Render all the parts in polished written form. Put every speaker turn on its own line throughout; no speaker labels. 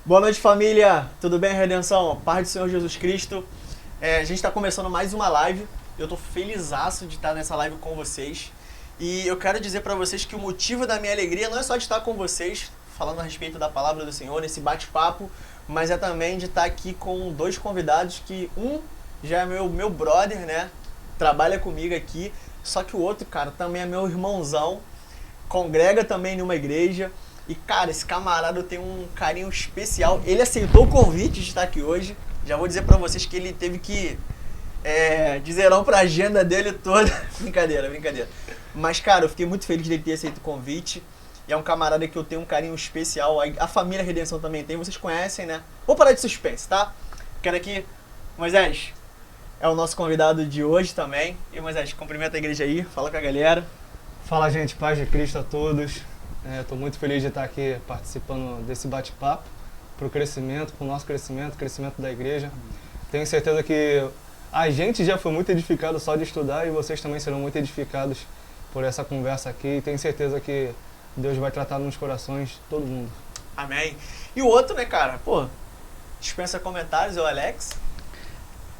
Boa noite, família. Tudo bem, Redenção? Paz do Senhor Jesus Cristo. A gente está começando mais uma live. Eu estou felizaço de estar nessa live com vocês. E eu quero dizer para vocês que o motivo da minha alegria não é só de estar com vocês, falando a respeito da palavra do Senhor, nesse bate-papo, mas é também de estar aqui com dois convidados que um já é meu brother, né? Trabalha comigo aqui. Só que o outro, cara, também é meu irmãozão. Congrega também numa igreja. E, cara, esse camarada eu tenho um carinho especial. Ele aceitou o convite de estar aqui hoje. Já vou dizer pra vocês que ele teve que dizer não pra agenda dele toda. Brincadeira. Mas, cara, eu fiquei muito feliz dele ter aceito o convite. E é um camarada que eu tenho um carinho especial. A família Redenção também tem. Vocês conhecem, né? Vou parar de suspense, tá? Quero aqui... Moisés, é o nosso convidado de hoje também. E, Moisés, cumprimenta a igreja aí. Fala com a galera.
Fala, gente, paz de Cristo a todos. Estou muito feliz de estar aqui participando desse bate-papo para o crescimento, para o nosso crescimento da igreja. Tenho certeza que a gente já foi muito edificado só de estudar e vocês também serão muito edificados por essa conversa aqui. E tenho certeza que Deus vai tratar nos corações de todo mundo.
Amém. E o outro, né, cara? Pô, dispensa comentários, é o Alex.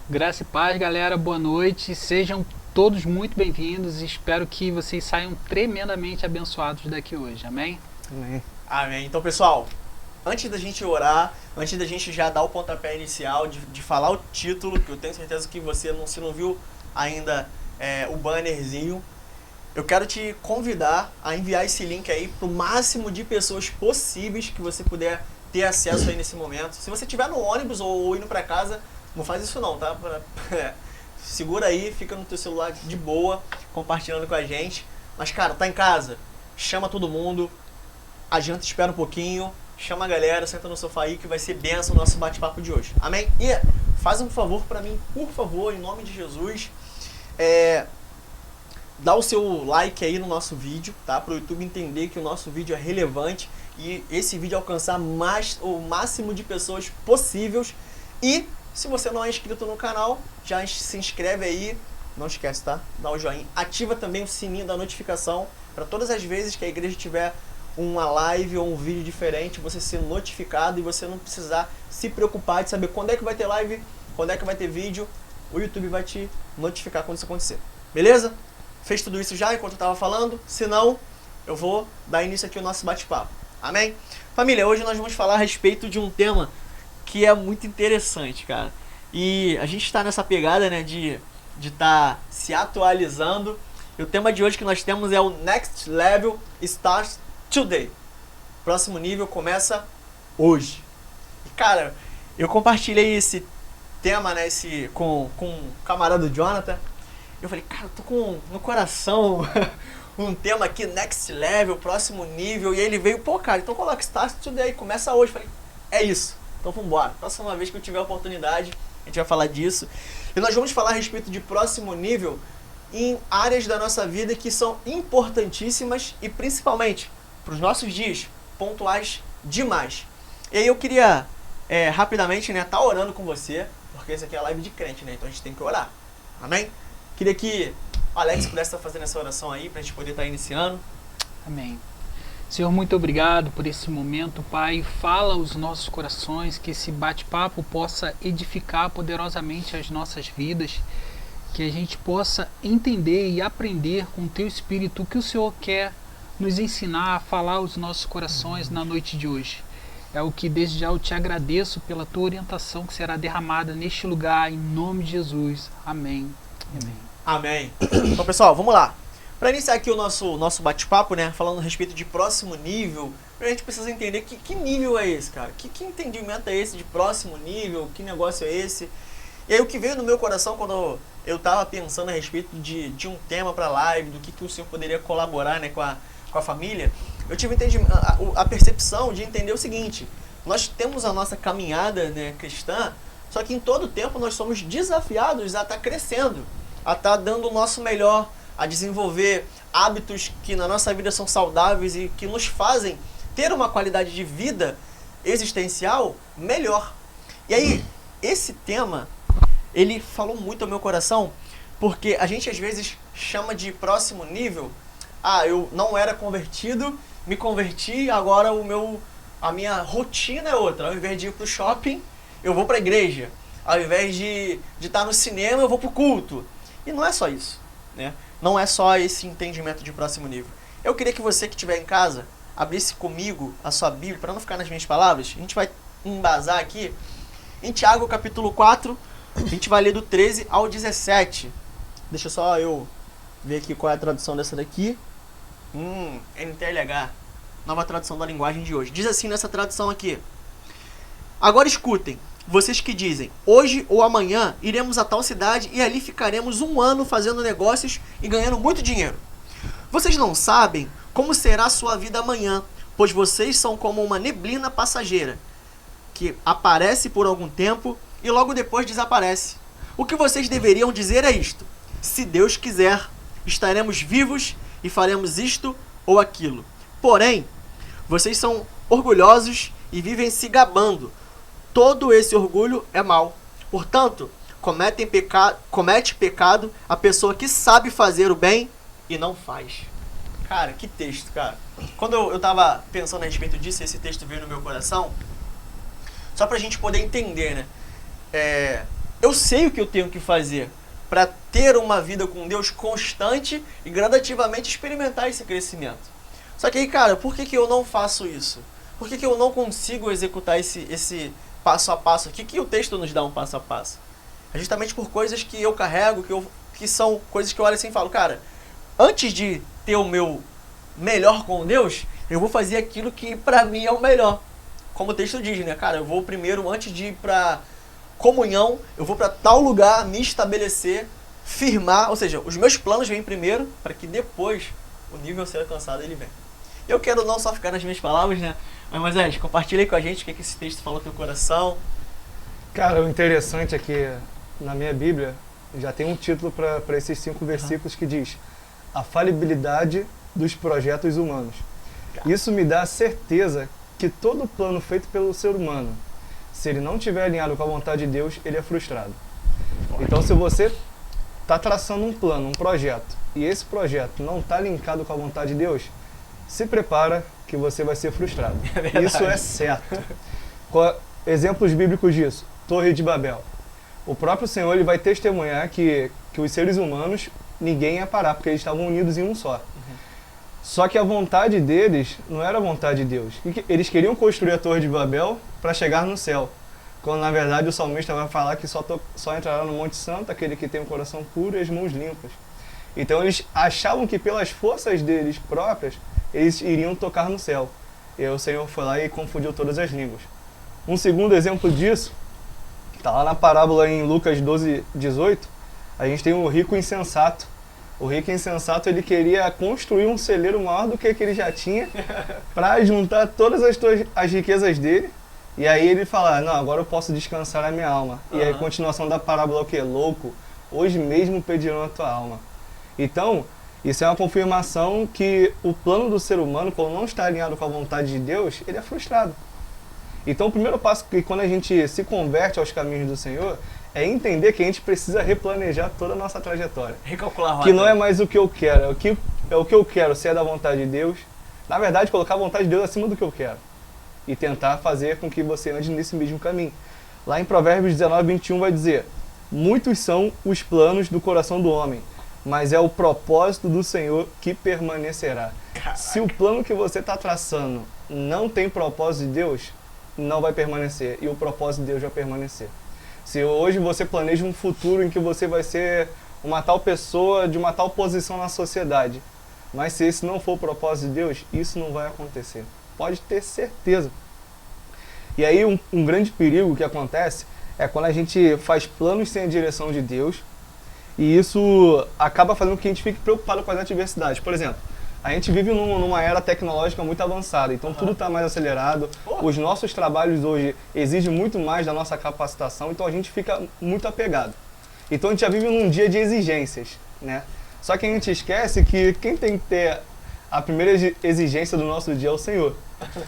Graça e paz, galera. Boa noite. Sejam todos muito bem-vindos e espero que vocês saiam tremendamente abençoados daqui hoje. Amém?
Amém.
Amém. Então, pessoal, antes da gente orar, antes da gente já dar o pontapé inicial, de falar o título, que eu tenho certeza que você se não viu ainda o bannerzinho, eu quero te convidar a enviar esse link aí para o máximo de pessoas possíveis que você puder ter acesso aí nesse momento. Se você estiver no ônibus ou indo para casa, não faz isso não, tá? Segura aí, fica no teu celular de boa, compartilhando com a gente. Mas, cara, tá em casa, chama todo mundo, a janta espera um pouquinho, chama a galera, senta no sofá aí que vai ser benção o nosso bate-papo de hoje. Amém? E faz um favor pra mim, por favor, em nome de Jesus, dá o seu like aí no nosso vídeo, tá? Pro YouTube entender que o nosso vídeo é relevante e esse vídeo alcançar o máximo de pessoas possíveis. E se você não é inscrito no canal, já se inscreve aí, não esquece, tá? Dá um joinha. Ativa também o sininho da notificação para todas as vezes que a igreja tiver uma live ou um vídeo diferente, você ser notificado e você não precisar se preocupar de saber quando é que vai ter live, quando é que vai ter vídeo. O YouTube vai te notificar quando isso acontecer. Beleza? Fez tudo isso já enquanto eu estava falando? Se não, eu vou dar início aqui ao nosso bate-papo. Amém? Família, hoje nós vamos falar a respeito de um tema que é muito interessante, cara. E a gente está nessa pegada, né, de estar se atualizando. E o tema de hoje que nós temos é o Next Level Starts Today. Próximo nível começa hoje. E, cara, eu compartilhei esse tema, né, com o camarada Jonathan. Eu falei, cara, eu tô com no coração um tema aqui, Next Level, próximo nível. E ele veio, pô, cara, então coloca Start Today, começa hoje. Eu falei, é isso. Então vamos embora. Próxima vez que eu tiver a oportunidade, a gente vai falar disso. E nós vamos falar a respeito de próximo nível em áreas da nossa vida que são importantíssimas e principalmente para os nossos dias, pontuais demais. E aí eu queria rapidamente, né, tá orando com você, porque essa aqui é a live de crente, né? Então a gente tem que orar. Amém? Queria que o Alex pudesse estar fazendo essa oração aí para a gente poder estar iniciando.
Amém. Senhor, muito obrigado por esse momento, Pai. Fala aos nossos corações, que esse bate-papo possa edificar poderosamente as nossas vidas, que a gente possa entender e aprender com o Teu Espírito o que o Senhor quer nos ensinar a falar aos nossos corações na noite de hoje. É o que desde já eu te agradeço pela Tua orientação que será derramada neste lugar, em nome de Jesus. Amém. Amém.
Amém. Então, pessoal, vamos lá. Para iniciar aqui o nosso bate-papo, né, falando a respeito de próximo nível, a gente precisa entender que nível é esse, cara? Que entendimento é esse de próximo nível? Que negócio é esse? E aí o que veio no meu coração quando eu estava pensando a respeito de um tema para a live, do que o Senhor poderia colaborar, né, com a família, eu tive a percepção de entender o seguinte: nós temos a nossa caminhada, né, cristã, só que em todo tempo nós somos desafiados a estar crescendo, a estar dando o nosso melhor, a desenvolver hábitos que na nossa vida são saudáveis e que nos fazem ter uma qualidade de vida existencial melhor. E aí, esse tema, ele falou muito ao meu coração, porque a gente às vezes chama de próximo nível, eu não era convertido, me converti, agora o A minha rotina é outra. Ao invés de ir pro shopping, eu vou pra igreja. Ao invés de estar no cinema, eu vou pro culto. E não é só isso, né? Não é só esse entendimento de próximo nível. Eu queria que você que estiver em casa abrisse comigo a sua Bíblia, para não ficar nas minhas palavras. A gente vai embasar aqui em Tiago capítulo 4, a gente vai ler do 13 ao 17. Deixa só eu ver aqui qual é a tradução dessa daqui. NTLH, nova tradução da linguagem de hoje. Diz assim nessa tradução aqui: agora escutem, vocês que dizem, hoje ou amanhã iremos a tal cidade e ali ficaremos 1 ano fazendo negócios e ganhando muito dinheiro. Vocês não sabem como será a sua vida amanhã, pois vocês são como uma neblina passageira, que aparece por algum tempo e logo depois desaparece. O que vocês deveriam dizer é isto: se Deus quiser, estaremos vivos e faremos isto ou aquilo. Porém, vocês são orgulhosos e vivem se gabando. Todo esse orgulho é mau. Portanto, comete pecado a pessoa que sabe fazer o bem e não faz. Cara, que texto, cara. Quando eu tava pensando a respeito disso, esse texto veio no meu coração, só pra gente poder entender, né? Eu sei o que eu tenho que fazer para ter uma vida com Deus constante e gradativamente experimentar esse crescimento. Só que aí, cara, por que eu não faço isso? Por que eu não consigo executar esse passo a passo aqui, que o texto nos dá um passo a passo? É justamente por coisas que eu carrego, que são coisas que eu olho assim e falo, cara, antes de ter o meu melhor com Deus, eu vou fazer aquilo que pra mim é o melhor. Como o texto diz, né, cara, eu vou primeiro, antes de ir pra comunhão, eu vou para tal lugar, me estabelecer, firmar, ou seja, os meus planos vêm primeiro, para que depois o nível a ser alcançado ele vem. Eu quero não só ficar nas minhas palavras, né? Mas Moisés, compartilha aí com a gente o que esse texto falou no teu coração.
Cara, o interessante é que na minha Bíblia já tem um título para esses 5 versículos que diz: a falibilidade dos projetos humanos. Isso me dá a certeza que todo plano feito pelo ser humano, se ele não estiver alinhado com a vontade de Deus, ele é frustrado. Então, se você está traçando um plano, um projeto, e esse projeto não está linkado com a vontade de Deus, se prepara que você vai ser frustrado. Isso é certo. Exemplos bíblicos disso: Torre de Babel. O próprio Senhor ele vai testemunhar que os seres humanos, ninguém ia parar, porque eles estavam unidos em um só. Só que a vontade deles não era a vontade de Deus. Eles queriam construir a Torre de Babel para chegar no céu, quando na verdade o salmista vai falar que só entrará no Monte Santo aquele que tem o coração puro e as mãos limpas. Então eles achavam que pelas forças deles próprias, eles iriam tocar no céu. E o Senhor foi lá e confundiu todas as línguas. Um segundo exemplo disso, está lá na parábola em Lucas 12, 18, a gente tem o rico insensato. O rico insensato, ele queria construir um celeiro maior do que ele já tinha para juntar todas as riquezas dele. E aí ele fala, não, agora eu posso descansar a minha alma. E aí a continuação da parábola é o quê? Louco, hoje mesmo pedirão a tua alma. Então, isso é uma confirmação que o plano do ser humano, quando não está alinhado com a vontade de Deus, ele é frustrado. Então o primeiro passo que quando a gente se converte aos caminhos do Senhor é entender que a gente precisa replanejar toda a nossa trajetória.
Recalcular a rota.
Que não é mais o que eu quero, é o que eu quero, se é da vontade de Deus. Na verdade, colocar a vontade de Deus acima do que eu quero. E tentar fazer com que você ande nesse mesmo caminho. Lá em Provérbios 19, 21 vai dizer: muitos são os planos do coração do homem, mas é o propósito do Senhor que permanecerá. Caraca. Se o plano que você está traçando não tem propósito de Deus, não vai permanecer. E o propósito de Deus vai permanecer. Se hoje você planeja um futuro em que você vai ser uma tal pessoa de uma tal posição na sociedade, mas se esse não for o propósito de Deus, isso não vai acontecer. Pode ter certeza. E aí um grande perigo que acontece é quando a gente faz planos sem a direção de Deus, e isso acaba fazendo com que a gente fique preocupado com as adversidades. Por exemplo, a gente vive numa era tecnológica muito avançada, então tudo está mais acelerado, os nossos trabalhos hoje exigem muito mais da nossa capacitação, então a gente fica muito apegado. Então a gente já vive num dia de exigências, né? Só que a gente esquece que quem tem que ter a primeira exigência do nosso dia é o Senhor.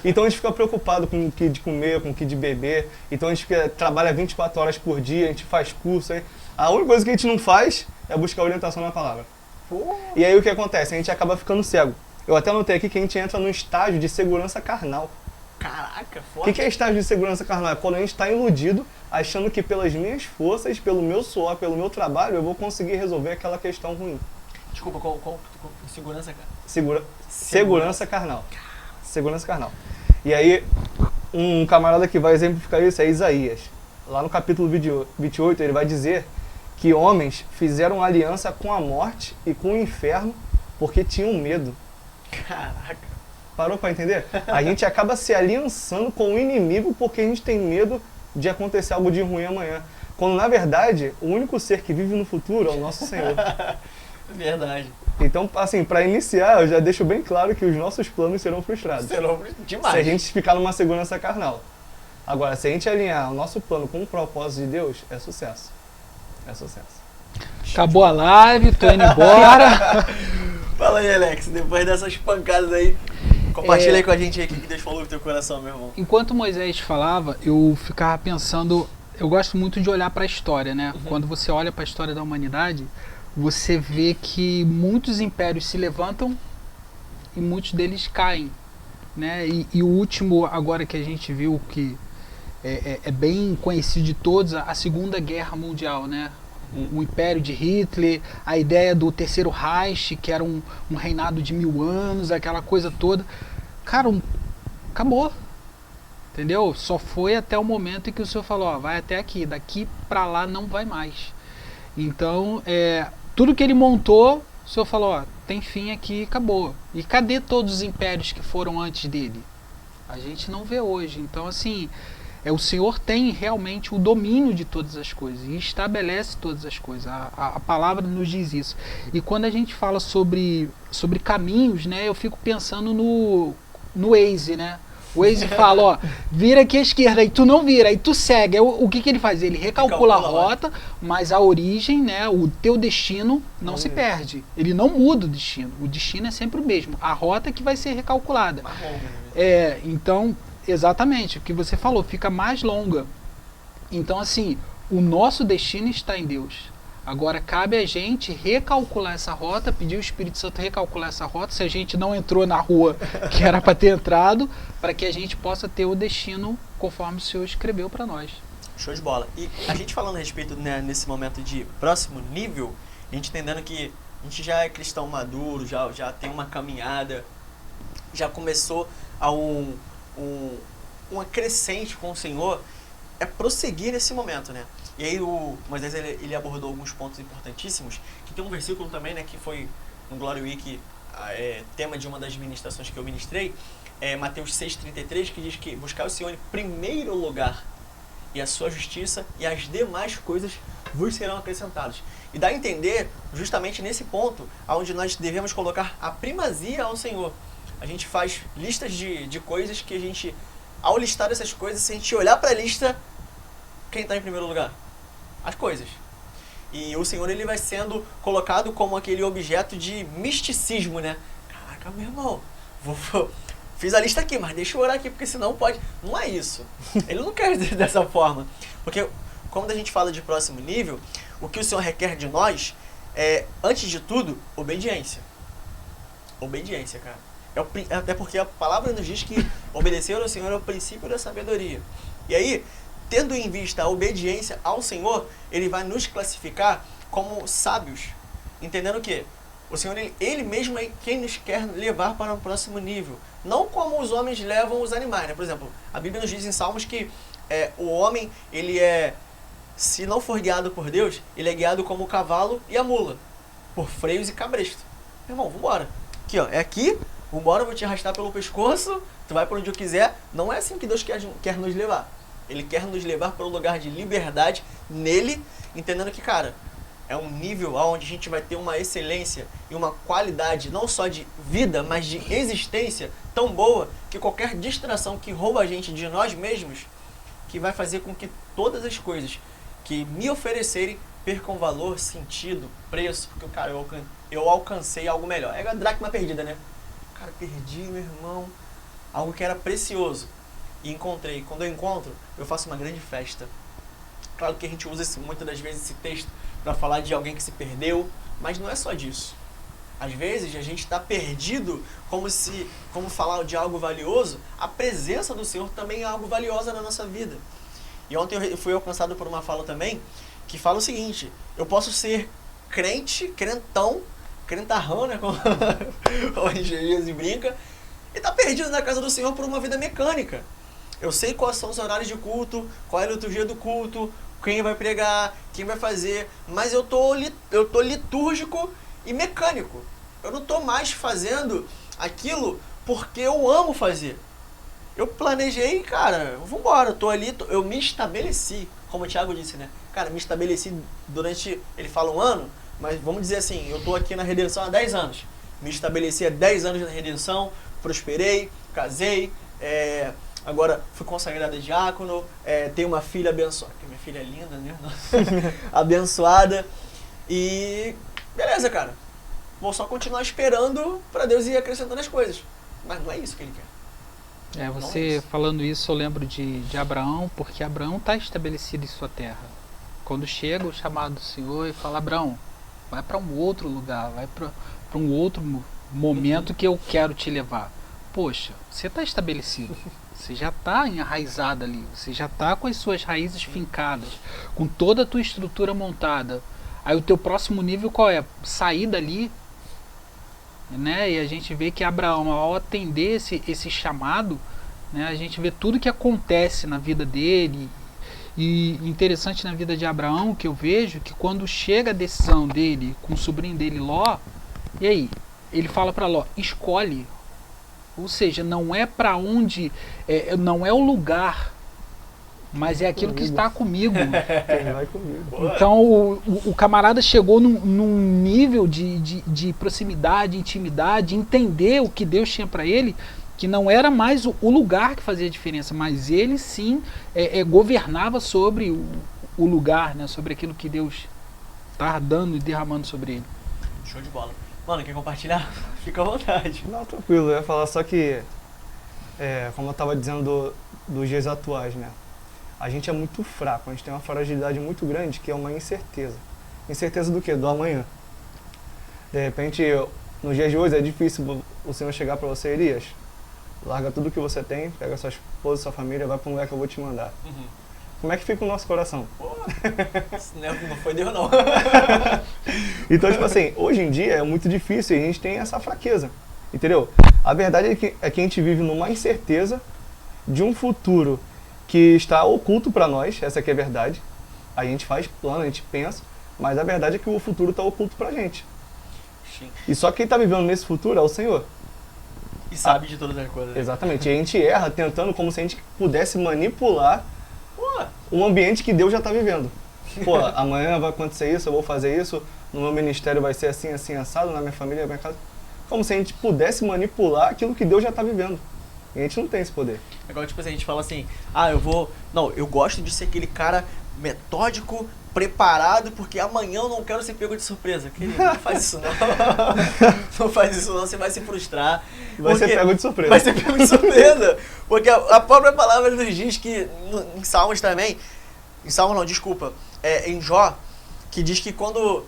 Então a gente fica preocupado com o que de comer, com o que de beber, então a gente trabalha 24 horas por dia, a gente faz curso, hein? A única coisa que a gente não faz é buscar orientação na palavra. E aí o que acontece? A gente acaba ficando cego. Eu até notei aqui que a gente entra num estágio de segurança carnal.
Caraca,
O
forte.
que é estágio de segurança carnal? É quando a gente está iludido, achando que pelas minhas forças, pelo meu suor, pelo meu trabalho, eu vou conseguir resolver aquela questão ruim.
Desculpa, qual segurança, cara?
Segurança carnal. Segurança carnal. E aí, um camarada que vai exemplificar isso é Isaías. Lá no capítulo 28, ele vai dizer que homens fizeram aliança com a morte e com o inferno porque tinham medo.
Caraca.
Parou para entender? A gente acaba se aliançando com o inimigo porque a gente tem medo de acontecer algo de ruim amanhã. Quando, na verdade, o único ser que vive no futuro é o nosso Senhor.
Verdade.
Então, assim, para iniciar, eu já deixo bem claro que os nossos planos serão frustrados.
Demais.
Se a gente ficar numa segurança carnal. Agora, se a gente alinhar o nosso plano com o propósito de Deus, é sucesso. É sucesso.
Acabou a live, tô indo embora.
Fala aí, Alex, depois dessas pancadas aí, compartilha aí com a gente aí o que Deus falou no teu coração, meu irmão.
Enquanto Moisés falava, eu ficava pensando, eu gosto muito de olhar para a história, né? Quando você olha para a história da humanidade, você vê que muitos impérios se levantam e muitos deles caem, né? E o último agora que a gente viu que é bem conhecido de todos, a Segunda Guerra Mundial, né? O Império de Hitler, a ideia do Terceiro Reich, que era um reinado de 1000 anos, aquela coisa toda. Cara, acabou. Entendeu? Só foi até o momento em que o Senhor falou, ó, vai até aqui, daqui pra lá não vai mais. Então, tudo que ele montou, o Senhor falou, ó, tem fim aqui, acabou. E cadê todos os impérios que foram antes dele? A gente não vê hoje. Então, assim, o Senhor tem realmente o domínio de todas as coisas e estabelece todas as coisas. A palavra nos diz isso. E quando a gente fala sobre caminhos, né, eu fico pensando no Waze, né? O Waze fala, ó, vira aqui à esquerda, aí tu não vira, aí tu segue. Aí, o que ele faz? Ele recalcula a rota, mas a origem, né, o teu destino não se perde. Ele não muda o destino. O destino é sempre o mesmo. A rota que vai ser recalculada. Então, exatamente, o que você falou, fica mais longa. Então, assim, o nosso destino está em Deus. Agora, cabe a gente recalcular essa rota, pedir o Espírito Santo recalcular essa rota, se a gente não entrou na rua que era para ter entrado, para que a gente possa ter o destino conforme o Senhor escreveu para nós.
Show de bola. E a gente falando a respeito, né, nesse momento de próximo nível, a gente entendendo que a gente já é cristão maduro, já tem uma caminhada, já começou a uma crescente com o Senhor, é prosseguir nesse momento, né? E aí o Moisés ele abordou alguns pontos importantíssimos, que tem um versículo também, né, que foi no Glory Week, tema de uma das ministrações que eu ministrei, Mateus 6,33, que diz que buscar o Senhor em primeiro lugar e a sua justiça e as demais coisas vos serão acrescentadas. E dá a entender justamente nesse ponto, onde nós devemos colocar a primazia ao Senhor. A gente faz listas de coisas que a gente, ao listar essas coisas, se a gente olhar para a lista, quem está em primeiro lugar? As coisas. E o Senhor ele vai sendo colocado como aquele objeto de misticismo, né? Caraca, meu irmão, fiz a lista aqui, mas deixa eu orar aqui, porque senão pode... Não é isso. Ele não quer dizer dessa forma. Porque quando a gente fala de próximo nível, o que o Senhor requer de nós é, antes de tudo, obediência. Obediência, cara. Até porque a palavra nos diz que obedecer ao Senhor é o princípio da sabedoria. E aí, tendo em vista a obediência ao Senhor, Ele vai nos classificar como sábios. Entendendo que o Senhor, Ele mesmo é quem nos quer levar para um próximo nível. Não como os homens levam os animais, né? Por exemplo, a Bíblia nos diz em Salmos que o homem, ele se não for guiado por Deus, ele é guiado como o cavalo e a mula, por freios e cabresto. Meu irmão, vambora. Aqui, ó, é aqui, vambora, eu vou te arrastar pelo pescoço, tu vai para onde eu quiser. Não é assim que Deus quer nos levar. Ele quer nos levar para um lugar de liberdade nele, entendendo que, cara, é um nível onde a gente vai ter uma excelência e uma qualidade não só de vida, mas de existência tão boa que qualquer distração que rouba a gente de nós mesmos, que vai fazer com que todas as coisas que me oferecerem percam valor, sentido, preço, porque, cara, eu alcancei algo melhor. É a dracma perdida, né? Cara, perdi, meu irmão, algo que era precioso. E encontrei. Quando eu encontro, eu faço uma grande festa. Claro que a gente usa muitas das vezes esse texto para falar de alguém que se perdeu, mas não é só disso. Às vezes a gente está perdido, como falar de algo valioso, a presença do Senhor também é algo valioso na nossa vida. E ontem eu fui alcançado por uma fala também, que fala o seguinte: eu posso ser crente, crentarrão, né, como o engenheiro brinca, e tá perdido na casa do Senhor por uma vida mecânica. Eu sei quais são os horários de culto, qual é a liturgia do culto, quem vai pregar, quem vai fazer, mas eu tô litúrgico e mecânico. Eu não tô mais fazendo aquilo porque eu amo fazer. Eu planejei, cara, vambora, eu me estabeleci, como o Thiago disse, né? Cara, me estabeleci durante, ele fala 1 ano, mas vamos dizer assim, eu tô aqui na Redenção há 10 anos. Me estabeleci há 10 anos na Redenção, prosperei, casei, agora fui consagrado a diácono, tenho uma filha abençoada, que minha filha é linda, né? Abençoada. E beleza, cara. Vou só continuar esperando para Deus ir acrescentando as coisas. Mas não é isso que ele quer.
Você falando isso, eu lembro de Abraão, porque Abraão está estabelecido em sua terra. Quando chega o chamado do Senhor e fala: Abraão, vai para um outro lugar, vai para um outro momento que eu quero te levar. Poxa, você está estabelecido, você já está enraizado ali, você já está com as suas raízes fincadas, com toda a tua estrutura montada. Aí o teu próximo nível qual é? Sair dali, né? E a gente vê que Abraão, ao atender esse chamado, né, a gente vê tudo que acontece na vida dele. E interessante na vida de Abraão, que eu vejo, que quando chega a decisão dele com o sobrinho dele Ló, e aí? Ele fala para Ló: escolhe. Ou seja, não é para onde, não é o lugar, mas é aquilo que está comigo.
Quem vai comigo.
Então o camarada chegou num nível de proximidade, intimidade, entender o que Deus tinha para ele, que não era mais o lugar que fazia diferença, mas ele sim governava sobre o lugar, né, sobre aquilo que Deus estava dando e derramando sobre ele.
Show de bola. Mano, quer compartilhar? Fica à vontade.
Não, tranquilo, eu ia falar só que, como eu estava dizendo dos dias atuais, né? A gente é muito fraco, a gente tem uma fragilidade muito grande, que é uma incerteza. Incerteza do quê? Do amanhã. De repente, nos dias de hoje é difícil o Senhor chegar para você: Elias, larga tudo que você tem, pega sua esposa, sua família, vai para um lugar que eu vou te mandar. Uhum. Como é que fica o nosso coração?
Pô, não foi Deus não.
Então, tipo assim, hoje em dia é muito difícil e a gente tem essa fraqueza, entendeu? A verdade é que a gente vive numa incerteza de um futuro que está oculto para nós, essa que é a verdade. A gente faz plano, a gente pensa, mas a verdade é que o futuro está oculto pra gente. Sim. E só quem está vivendo nesse futuro é o Senhor.
E sabe de todas as coisas.
Exatamente. E a gente erra tentando como se a gente pudesse manipular um ambiente que Deus já está vivendo. Pô, amanhã vai acontecer isso, eu vou fazer isso, no meu ministério vai ser assim, assim, assado, na minha família, na minha casa. Como se a gente pudesse manipular aquilo que Deus já está vivendo. E a gente não tem esse poder.
É igual, tipo assim, a gente fala assim: eu gosto de ser aquele cara metódico, preparado, porque amanhã eu não quero ser pego de surpresa. Querido, não faz isso não. Não faz isso não, você vai se frustrar.
Vai ser pego de surpresa.
Vai ser pego de surpresa. Porque a própria palavra nos diz que, em Salmos também, em Jó, que diz que quando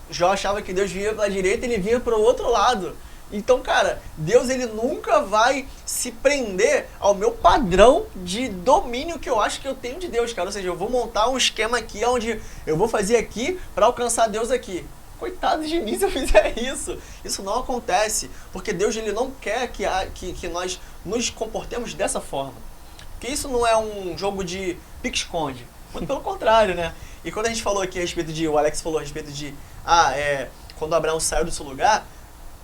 Jó achava que Deus vinha pela direita, ele vinha para o outro lado. Então, cara, Deus ele nunca vai se prender ao meu padrão de domínio que eu acho que eu tenho de Deus, cara. Ou seja, eu vou montar um esquema aqui onde eu vou fazer aqui para alcançar Deus aqui. Coitado de mim se eu fizer isso. Isso não acontece, porque Deus ele não quer que nós nos comportemos dessa forma. Porque isso não é um jogo de pique-esconde. Muito pelo contrário, né? E quando a gente falou aqui a respeito de... O Alex falou a respeito de... quando Abraão saiu do seu lugar...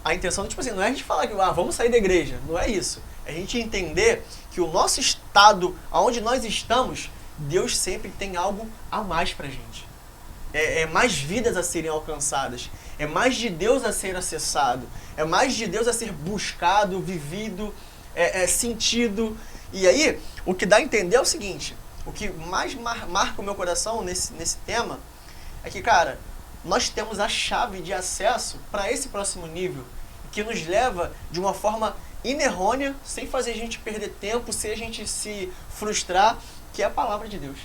A intenção, tipo assim, não é a gente falar que vamos sair da igreja, não é isso. É a gente entender que o nosso estado, aonde nós estamos, Deus sempre tem algo a mais pra gente. É mais vidas a serem alcançadas, é mais de Deus a ser acessado, é mais de Deus a ser buscado, vivido, sentido. E aí, o que dá a entender é o seguinte, o que mais marca o meu coração nesse tema, é que, cara, nós temos a chave de acesso para esse próximo nível, que nos leva de uma forma inerrônea, sem fazer a gente perder tempo, sem a gente se frustrar, que é a palavra de Deus.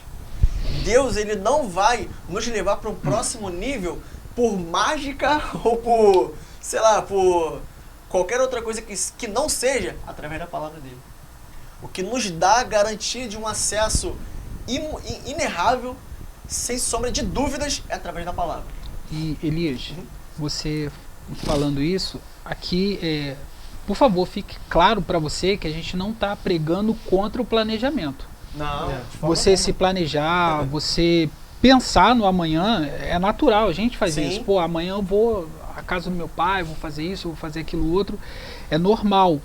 Deus ele não vai nos levar para um próximo nível por mágica ou por sei lá, por qualquer outra coisa que não seja através da palavra dele. O que nos dá a garantia de um acesso inerrável, sem sombra de dúvidas, é através da palavra.
E Elias, você falando isso, aqui, por favor, fique claro para você que a gente não está pregando contra o planejamento.
Não.
Você se planejar, você pensar no amanhã, é natural, a gente faz
Sim.
isso. Pô, amanhã eu vou à casa do meu pai, vou fazer isso, vou fazer aquilo outro. É normal.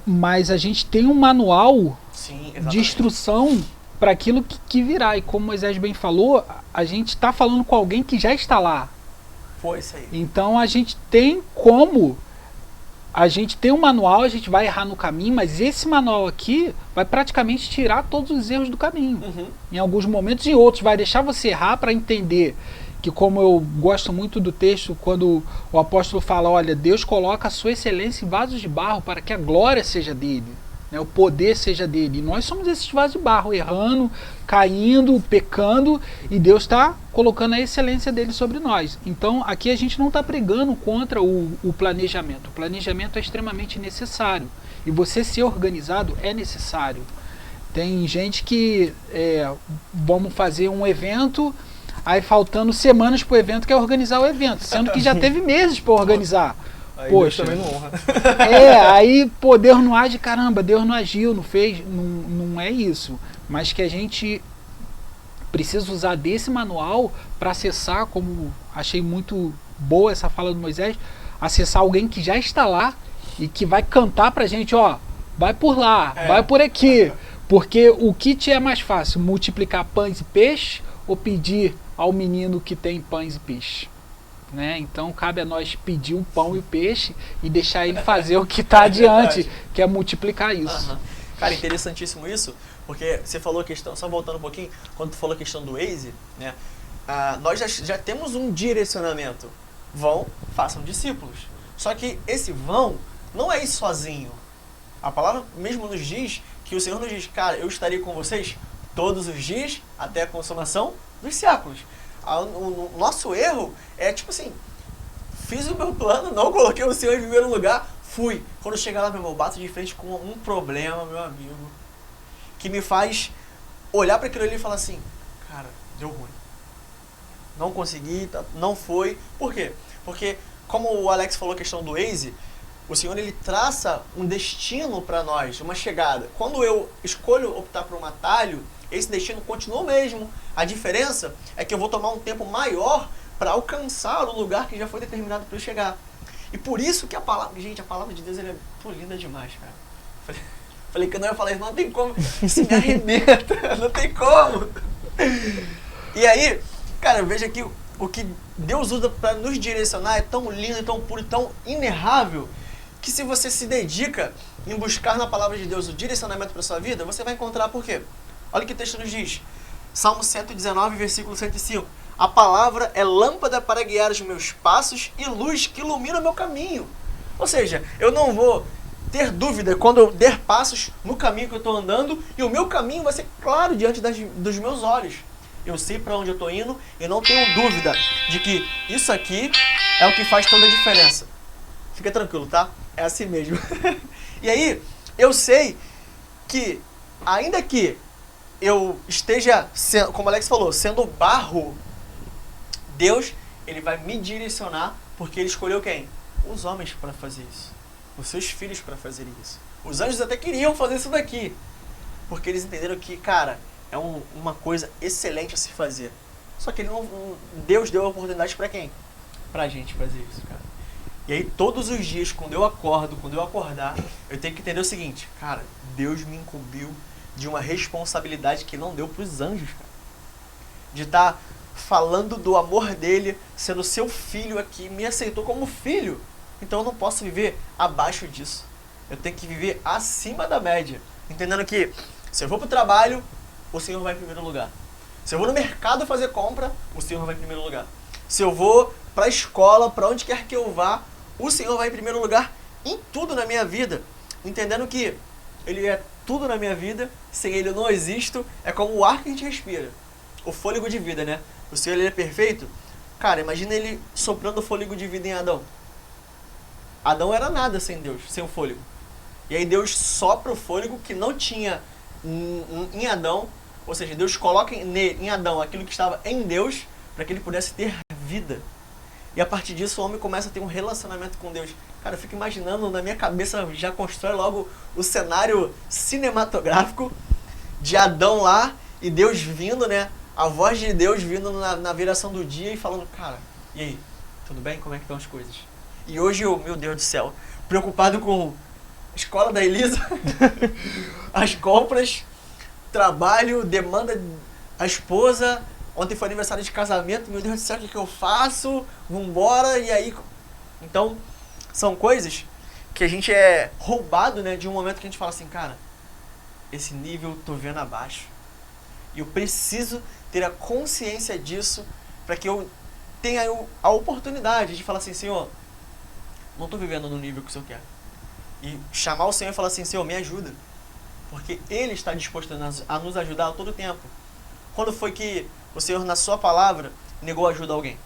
Mas a gente tem um manual
Sim,
de instrução para aquilo que virá. E como Moisés bem falou, a gente está falando com alguém que já está lá.
Foi isso aí.
Então a gente tem como... A gente tem um manual, a gente vai errar no caminho, mas esse manual aqui vai praticamente tirar todos os erros do caminho. Em alguns momentos, e outros vai deixar você errar para entender que, como eu gosto muito do texto, quando o apóstolo fala, olha, Deus coloca a sua excelência em vasos de barro para que a glória seja dele, né, o poder seja dele. E nós somos esses vasos de barro, errando, caindo, pecando, e Deus está colocando a excelência dele sobre nós. Então aqui a gente não está pregando contra o planejamento. O planejamento é extremamente necessário. E você ser organizado é necessário. Tem gente que vamos fazer um evento, aí faltando semanas para o evento, quer organizar o evento, sendo que já teve meses para organizar.
Aí
Poxa,
Deus também não honra.
aí pô, Deus não age, caramba, Deus não agiu, não fez, não é isso. Mas que a gente precisa usar desse manual para acessar, como achei muito boa essa fala do Moisés, acessar alguém que já está lá e que vai cantar pra gente, ó, vai por lá, vai por aqui. Porque o que te é mais fácil, multiplicar pães e peixe ou pedir ao menino que tem pães e peixe? Né? Então cabe a nós pedir um pão e o peixe e deixar ele fazer o que está adiante, que é multiplicar isso.
Cara, interessantíssimo isso, porque você falou a questão, só voltando um pouquinho, quando tu falou a questão do Waze, né? Nós já temos um direcionamento. Vão, façam discípulos. Só que esse vão não é ir sozinho. A palavra mesmo nos diz que o Senhor nos diz, cara, eu estarei com vocês todos os dias até a consumação dos séculos. O nosso erro é tipo assim, fiz o meu plano, não coloquei o Senhor em primeiro lugar, fui. Quando chegar lá, meu irmão, eu bato de frente com um problema, meu amigo, que me faz olhar para aquilo ali e falar assim, cara, deu ruim. Não consegui, não foi. Por quê? Porque, como o Alex falou a questão do Waze, o Senhor ele traça um destino para nós, uma chegada. Quando eu escolho optar por um atalho, esse destino continua o mesmo. A diferença é que eu vou tomar um tempo maior para alcançar o lugar que já foi determinado para eu chegar. E por isso que a palavra, gente, a palavra de Deus ela é linda demais, cara. Falei que eu não ia falar isso, não tem como, isso me arrebenta, não tem como. E aí, cara, veja que o que Deus usa para nos direcionar é tão lindo, tão puro, tão inerrável, que se você se dedica em buscar na palavra de Deus o direcionamento para sua vida, você vai encontrar por quê? Olha o que o texto nos diz. Salmo 119, versículo 105. A palavra é lâmpada para guiar os meus passos e luz que ilumina o meu caminho. Ou seja, eu não vou ter dúvida quando eu der passos no caminho que eu estou andando e o meu caminho vai ser claro diante dos meus olhos. Eu sei para onde eu estou indo e não tenho dúvida de que isso aqui é o que faz toda a diferença. Fica tranquilo, tá? É assim mesmo. E aí, eu sei que, ainda que eu esteja, como o Alex falou, sendo barro, Deus, ele vai me direcionar porque ele escolheu quem? Os homens para fazer isso. Os seus filhos para fazer isso. Os anjos até queriam fazer isso daqui. Porque eles entenderam que, cara, é uma coisa excelente a se fazer. Só que Deus deu a oportunidade para quem? Pra gente fazer isso, cara. E aí todos os dias, quando eu acordar, eu tenho que entender o seguinte, cara, Deus me incumbiu de uma responsabilidade que não deu pros anjos, cara. De estar falando do amor dele, sendo seu filho aqui, me aceitou como filho. Então eu não posso viver abaixo disso. Eu tenho que viver acima da média. Entendendo que se eu vou pro trabalho, o Senhor vai em primeiro lugar. Se eu vou no mercado fazer compra, o Senhor vai em primeiro lugar. Se eu vou pra escola, pra onde quer que eu vá, o Senhor vai em primeiro lugar em tudo na minha vida. Entendendo que Ele é tudo na minha vida, sem Ele eu não existo, é como o ar que a gente respira. O fôlego de vida, né? O Senhor ele é perfeito. Cara, imagina Ele soprando o fôlego de vida em Adão. Adão era nada sem Deus, sem o fôlego. E aí Deus sopra o fôlego que não tinha em Adão, ou seja, Deus coloca em Adão aquilo que estava em Deus para que ele pudesse ter vida. E a partir disso o homem começa a ter um relacionamento com Deus. Cara, eu fico imaginando, na minha cabeça já constrói logo o cenário cinematográfico de Adão lá e Deus vindo, né? A voz de Deus vindo na viração do dia e falando, cara, e aí? Tudo bem? Como é que estão as coisas? E hoje eu, meu Deus do céu, preocupado com a escola da Elisa, as compras, trabalho, demanda, a esposa. Ontem foi aniversário de casamento, meu Deus do céu, o que eu faço? Vambora, e aí? Então, são coisas que a gente é roubado, né, de um momento que a gente fala assim, cara, esse nível eu tô vendo abaixo. E eu preciso ter a consciência disso para que eu tenha a oportunidade de falar assim, Senhor, não tô vivendo no nível que o Senhor quer. E chamar o Senhor e falar assim, Senhor, me ajuda. Porque Ele está disposto a nos ajudar a todo tempo. Quando foi que o Senhor, na sua palavra, negou ajuda a alguém?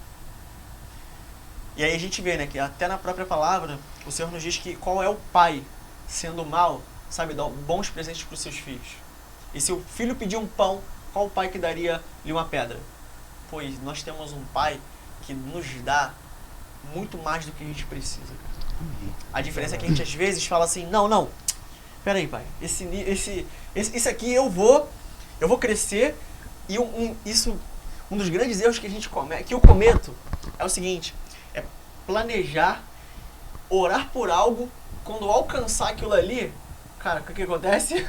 E aí a gente vê, né, que até na própria palavra, o Senhor nos diz que qual é o pai, sendo mal, sabe, dar bons presentes para os seus filhos. E se o filho pedir um pão, qual o pai que daria-lhe uma pedra? Pois nós temos um pai que nos dá muito mais do que a gente precisa, cara. A diferença é que a gente às vezes fala assim, não, peraí, pai, esse aqui eu vou crescer. E um dos grandes erros que eu cometo é o seguinte, é planejar, orar por algo, quando eu alcançar aquilo ali, cara, o que acontece?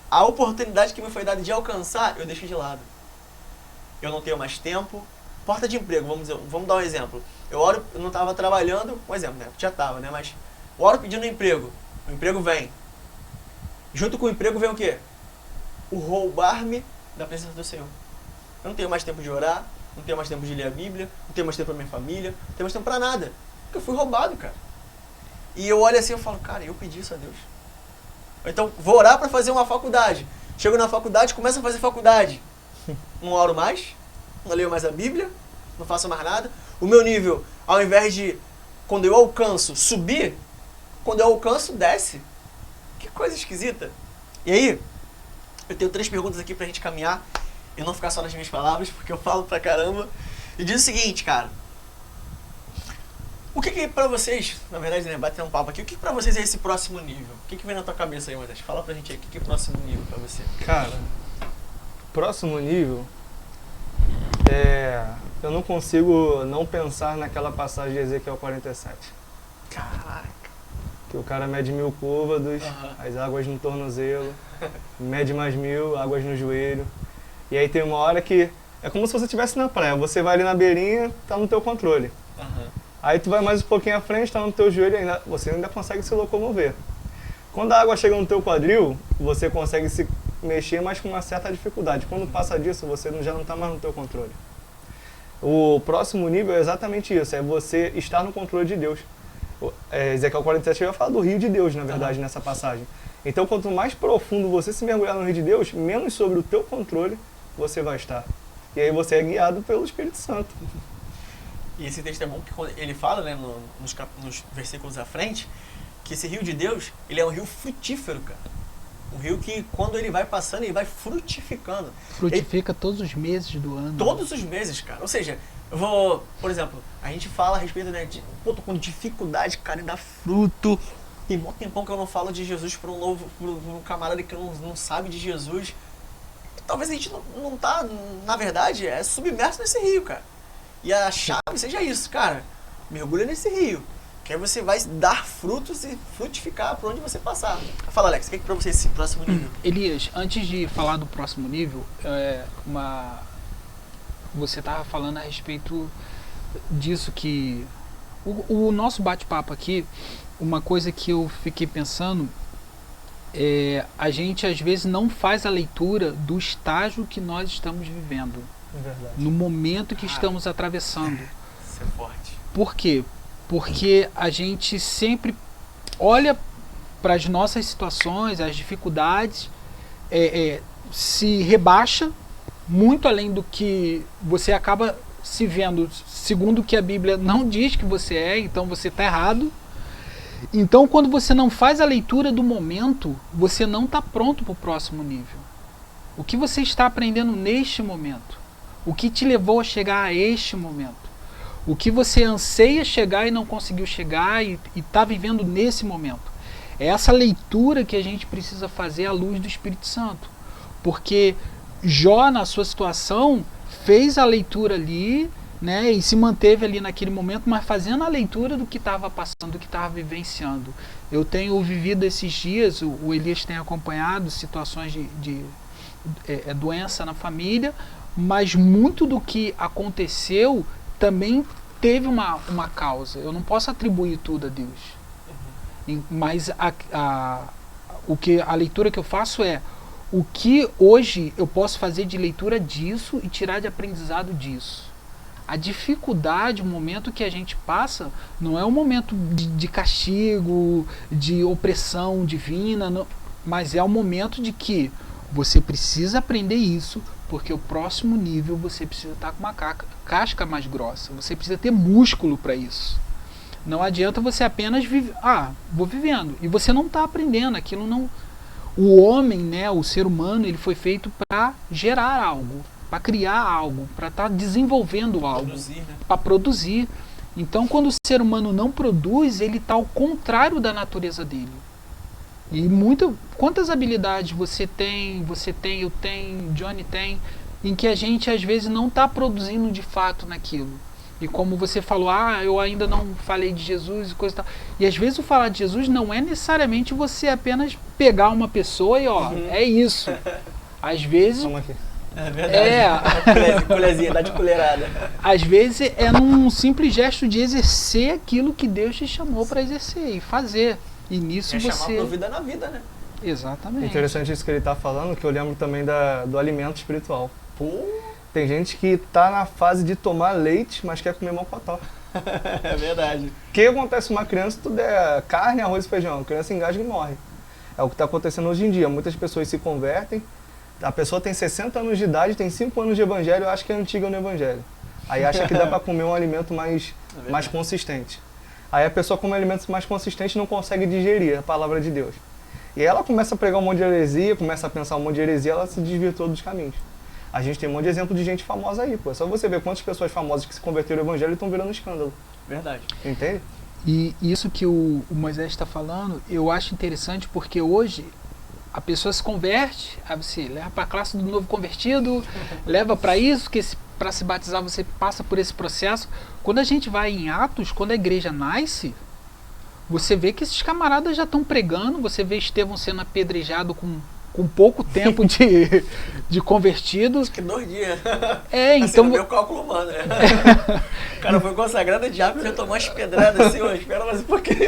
A oportunidade que me foi dada de alcançar, eu deixo de lado. Eu não tenho mais tempo. Porta de emprego, vamos dar um exemplo. Eu não estava trabalhando, um exemplo, né? Já estava, né? Mas eu oro pedindo um emprego. O emprego vem. Junto com o emprego vem o quê? O roubar-me da presença do Senhor. Eu não tenho mais tempo de orar, não tenho mais tempo de ler a Bíblia, não tenho mais tempo para minha família, não tenho mais tempo para nada. Porque eu fui roubado, cara. E eu olho assim e falo, cara, eu pedi isso a Deus. Então, vou orar para fazer uma faculdade. Chego na faculdade, começo a fazer faculdade. Não oro mais, não leio mais a Bíblia, não faço mais nada. O meu nível, ao invés de, quando eu alcanço, subir, quando eu alcanço, desce. Que coisa esquisita. E aí, eu tenho 3 perguntas aqui pra gente caminhar e não ficar só nas minhas palavras, porque eu falo pra caramba. E diz o seguinte, cara. O que pra vocês, na verdade, né, bater um papo aqui, o que pra vocês é esse próximo nível? O que vem na tua cabeça aí, Moisés? Fala pra gente aí, o que é próximo nível pra você?
Cara, próximo nível eu não consigo não pensar naquela passagem de Ezequiel 47.
Caraca.
Que o cara mede 1000 côvados, as águas no tornozelo, mede mais 1000, águas no joelho. E aí tem uma hora que é como se você estivesse na praia, você vai ali na beirinha, tá no teu controle. Aí tu vai mais um pouquinho à frente, tá no teu joelho, você ainda consegue se locomover. Quando a água chega no teu quadril, você consegue se mexer, mas com uma certa dificuldade. Quando passa disso, você já não está mais no teu controle. O próximo nível é exatamente isso, é você estar no controle de Deus. Ezequiel 47 vai falar do rio de Deus, na verdade, nessa passagem. Então, quanto mais profundo você se mergulhar no rio de Deus, menos sobre o teu controle você vai estar. E aí você é guiado pelo Espírito Santo.
E esse texto é bom porque ele fala, né, nos versículos à frente, que esse rio de Deus, ele é um rio frutífero, cara. Um rio que, quando ele vai passando, ele vai frutificando.
Frutifica todos os meses do ano.
Todos os meses, cara. Ou seja, por exemplo, a gente fala a respeito, né, de, tô com dificuldade, cara, em dar fruto. Tem muito tempão que eu não falo de Jesus para um camarada que não sabe de Jesus. E talvez a gente não tá, na verdade, submerso nesse rio, cara. E a chave seja isso, cara. Mergulha nesse rio. Que aí você vai dar frutos e frutificar por onde você passar. Fala, Alex, o que é pra você esse próximo nível?
Elias, antes de falar do próximo nível, você estava falando a respeito disso, que o nosso bate-papo aqui, uma coisa que eu fiquei pensando, a gente às vezes não faz a leitura do estágio que nós estamos vivendo.
Verdade.
No momento que estamos atravessando.
Isso é forte.
Por quê? Porque a gente sempre olha para as nossas situações, as dificuldades, se rebaixa muito além do que você acaba se vendo segundo o que a Bíblia não diz que você é, então você está errado. Então, quando você não faz a leitura do momento, você não está pronto para o próximo nível. O que você está aprendendo neste momento? O que te levou a chegar a este momento? O que você anseia chegar e não conseguiu chegar e está vivendo nesse momento? É essa leitura que a gente precisa fazer à luz do Espírito Santo. Porque Jó, na sua situação, fez a leitura ali, né, e se manteve ali naquele momento, mas fazendo a leitura do que estava passando, do que estava vivenciando. Eu tenho vivido esses dias, o Elias tem acompanhado situações de doença na família, mas muito do que aconteceu também teve uma causa. Eu não posso atribuir tudo a Deus. Mas a leitura que eu faço é o que hoje eu posso fazer de leitura disso e tirar de aprendizado disso. A dificuldade, o momento que a gente passa, não é um momento de castigo, de opressão divina, não, mas é um momento de que você precisa aprender isso, porque o próximo nível você precisa estar com uma casca mais grossa, você precisa ter músculo para isso. Não adianta você apenas vou vivendo, e você não está aprendendo, aquilo não... O homem, né, o ser humano, ele foi feito para gerar algo, para criar algo, para estar desenvolvendo algo, para produzir. Então, quando o ser humano não produz, ele está ao contrário da natureza dele. E quantas habilidades você tem, eu tenho, Johnny tem, em que a gente às vezes não está produzindo de fato naquilo. E como você falou, eu ainda não falei de Jesus e coisa e tal. E às vezes o falar de Jesus não é necessariamente você apenas pegar uma pessoa e é isso. Às vezes...
Vamos aqui.
É verdade. Colherzinha, dá de colherada.
Às vezes é num simples gesto de exercer aquilo que Deus te chamou para exercer e fazer. E nisso você...
chamar vida na vida, né?
Exatamente.
Interessante isso que ele está falando, que eu lembro também do alimento espiritual.
Pô.
Tem gente que está na fase de tomar leite, mas quer comer mocotó.
É verdade.
O que acontece com uma criança? Tudo é carne, arroz e feijão. A criança engasga e morre. É o que está acontecendo hoje em dia. Muitas pessoas se convertem, a pessoa tem 60 anos de idade, tem 5 anos de evangelho, eu acho que é antiga no evangelho. Aí acha que dá para comer um alimento mais consistente. Aí a pessoa come alimentos mais consistentes e não consegue digerir a palavra de Deus. E ela começa a pregar um monte de heresia, começa a pensar um monte de heresia, ela se desvirtua dos caminhos. A gente tem um monte de exemplo de gente famosa aí, pô. É só você ver quantas pessoas famosas que se converteram ao evangelho e estão virando escândalo.
Verdade.
Entende?
E isso que o Moisés está falando, eu acho interessante porque hoje a pessoa se converte, aí você leva para a classe do novo convertido, leva para isso, que para se batizar você passa por esse processo. Quando a gente vai em Atos, quando a igreja nasce, você vê que esses camaradas já estão pregando, você vê Estevão sendo apedrejado com pouco tempo de convertido.
Acho que 2 dias.
Então...
Assim, no meu cálculo humano, né? O cara foi consagrado de água e já tomou umas pedradas assim, espera mais um pouquinho.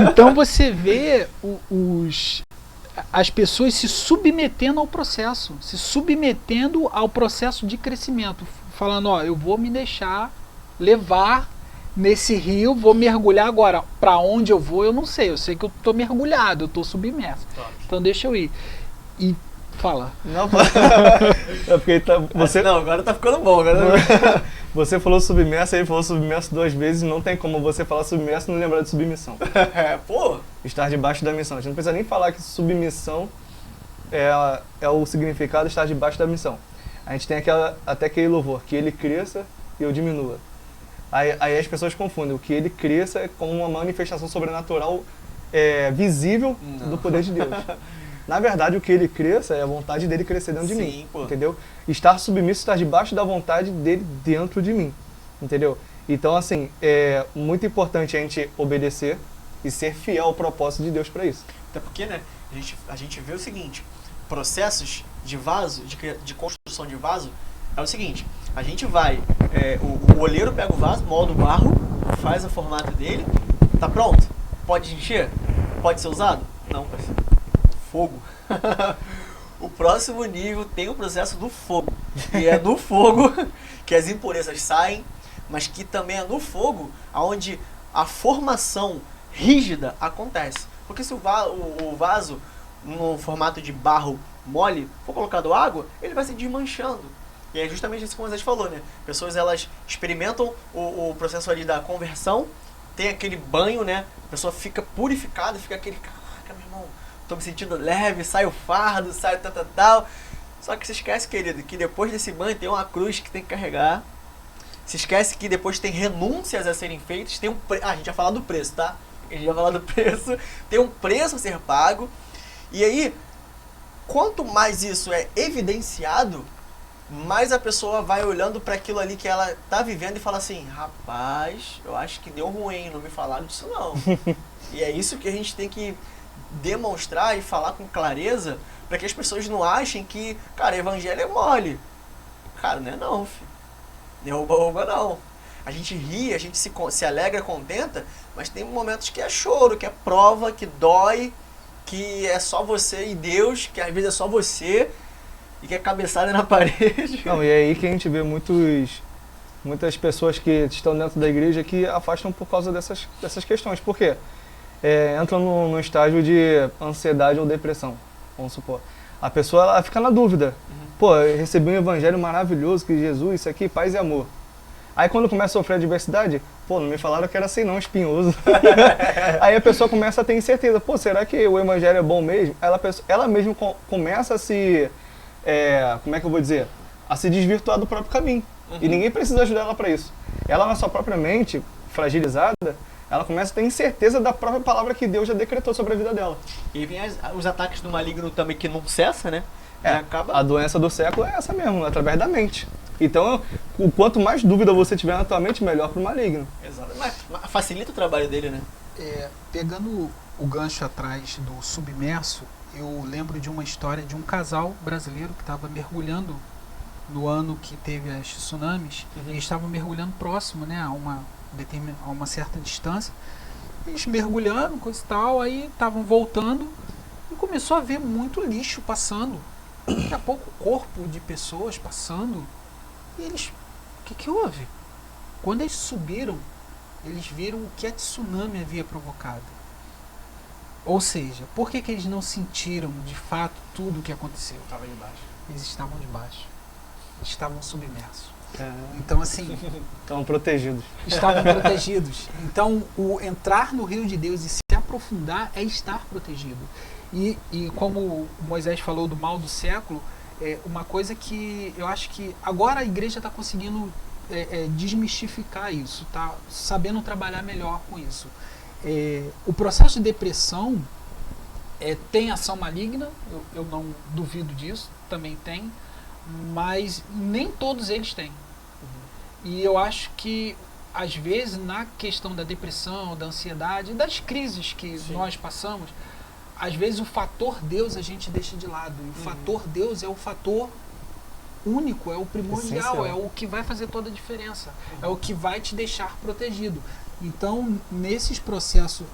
Então você vê as pessoas se submetendo ao processo, de crescimento, falando, eu vou me deixar levar nesse rio, vou mergulhar agora. Para onde eu vou, eu não sei. Eu sei que eu estou mergulhado, eu estou submerso. Top. Então deixa eu ir. E fala.
Não, é porque você...
Não, agora tá ficando bom.
Você falou submerso, ele falou submerso 2 vezes, não tem como você falar submerso e não lembrar de submissão.
Pô!
Estar debaixo da missão. A gente não precisa nem falar que submissão é o significado de estar debaixo da missão. A gente tem até aquele louvor, que ele cresça e eu diminua. Aí as pessoas confundem, o que ele cresça é como uma manifestação sobrenatural visível do poder de Deus. Na verdade, o que ele cresça é a vontade dele crescer dentro de mim, pô. Entendeu? Estar submisso, estar debaixo da vontade dele dentro de mim, entendeu? Então, assim, é muito importante a gente obedecer e ser fiel ao propósito de Deus para isso.
Até porque, né, a gente vê o seguinte, processos de vaso, de construção de vaso, é o seguinte, a gente vai, o oleiro pega o vaso, molda o barro, faz o formato dele, tá pronto? Pode encher? Pode ser usado? Não, parceiro. Fogo. O próximo nível tem o processo do fogo. E é no fogo que as impurezas saem, mas que também é no fogo onde a formação rígida acontece. Porque se o vaso, no formato de barro mole, for colocado água, ele vai se desmanchando. E é justamente isso que o Moisés falou, né? Pessoas, elas experimentam o processo ali da conversão, tem aquele banho, né? A pessoa fica purificada, fica aquele, caraca, meu irmão, tô me sentindo leve, sai o fardo, sai tal. Só que se esquece, querido, que depois desse banho tem uma cruz que tem que carregar. Se esquece que depois tem renúncias a serem feitas, tem a gente vai falar do preço, tá? A gente vai falar do preço, tem um preço a ser pago. E aí, quanto mais isso é evidenciado, mais a pessoa vai olhando para aquilo ali que ela tá vivendo e fala assim, rapaz, eu acho que deu ruim, não me falaram disso não. E é isso que a gente tem que demonstrar e falar com clareza, para que as pessoas não achem que, cara, evangelho é mole. Cara, não é não, filho. Não é oba-oba não. A gente ri, a gente se alegra, contenta, mas tem momentos que é choro, que é prova, que dói, que é só você e Deus, que às vezes é só você, e que é cabeçada na parede.
Não, e é aí que a gente vê muitas pessoas que estão dentro da igreja que afastam por causa dessas questões. Por quê? Entram num estágio de ansiedade ou depressão, vamos supor. A pessoa ela fica na dúvida. Pô, eu recebi um evangelho maravilhoso, que Jesus, isso aqui, paz e amor. Aí quando começa a sofrer adversidade, pô, não me falaram que era assim não, espinhoso. Aí a pessoa começa a ter incerteza, pô, será que o evangelho é bom mesmo? Ela mesma começa a se, como é que eu vou dizer? A se desvirtuar do próprio caminho. E ninguém precisa ajudar ela para isso. Ela na sua própria mente, fragilizada, ela começa a ter incerteza da própria palavra que Deus já decretou sobre a vida dela.
E vem os ataques do maligno também, que não cessa, né?
A doença do século é essa mesmo, através da mente. Então, quanto mais dúvida você tiver na tua mente, melhor pro maligno.
Exato. Mas facilita o trabalho dele, né?
Pegando o gancho atrás do submerso, eu lembro de uma história de um casal brasileiro que estava mergulhando no ano que teve as tsunamis, e eles estavam mergulhando próximo, né, a uma certa distância. Eles mergulhando, coisa e tal, aí estavam voltando e começou a ver muito lixo passando. Daqui a pouco, corpo de pessoas passando. E eles, o que houve? Quando eles subiram, eles viram o que a tsunami havia provocado. Ou seja, por que eles não sentiram de fato tudo o que aconteceu?
Estava debaixo.
Eles estavam debaixo. Estavam submersos. Então, assim...
Estão protegidos.
Estavam protegidos. Então, o entrar no rio de Deus e se aprofundar é estar protegido. E como o Moisés falou do mal do século, uma coisa que eu acho que agora a igreja está conseguindo desmistificar isso, está sabendo trabalhar melhor com isso. O processo de depressão tem ação maligna, eu não duvido disso, também tem, mas nem todos eles têm. E eu acho que, às vezes, na questão da depressão, da ansiedade, das crises que nós passamos, às vezes o fator Deus a gente deixa de lado. E o fator Deus é o fator único, é o primordial,
essencial.
é o que vai fazer toda a diferença, é o que vai te deixar protegido. Então, nesses processos,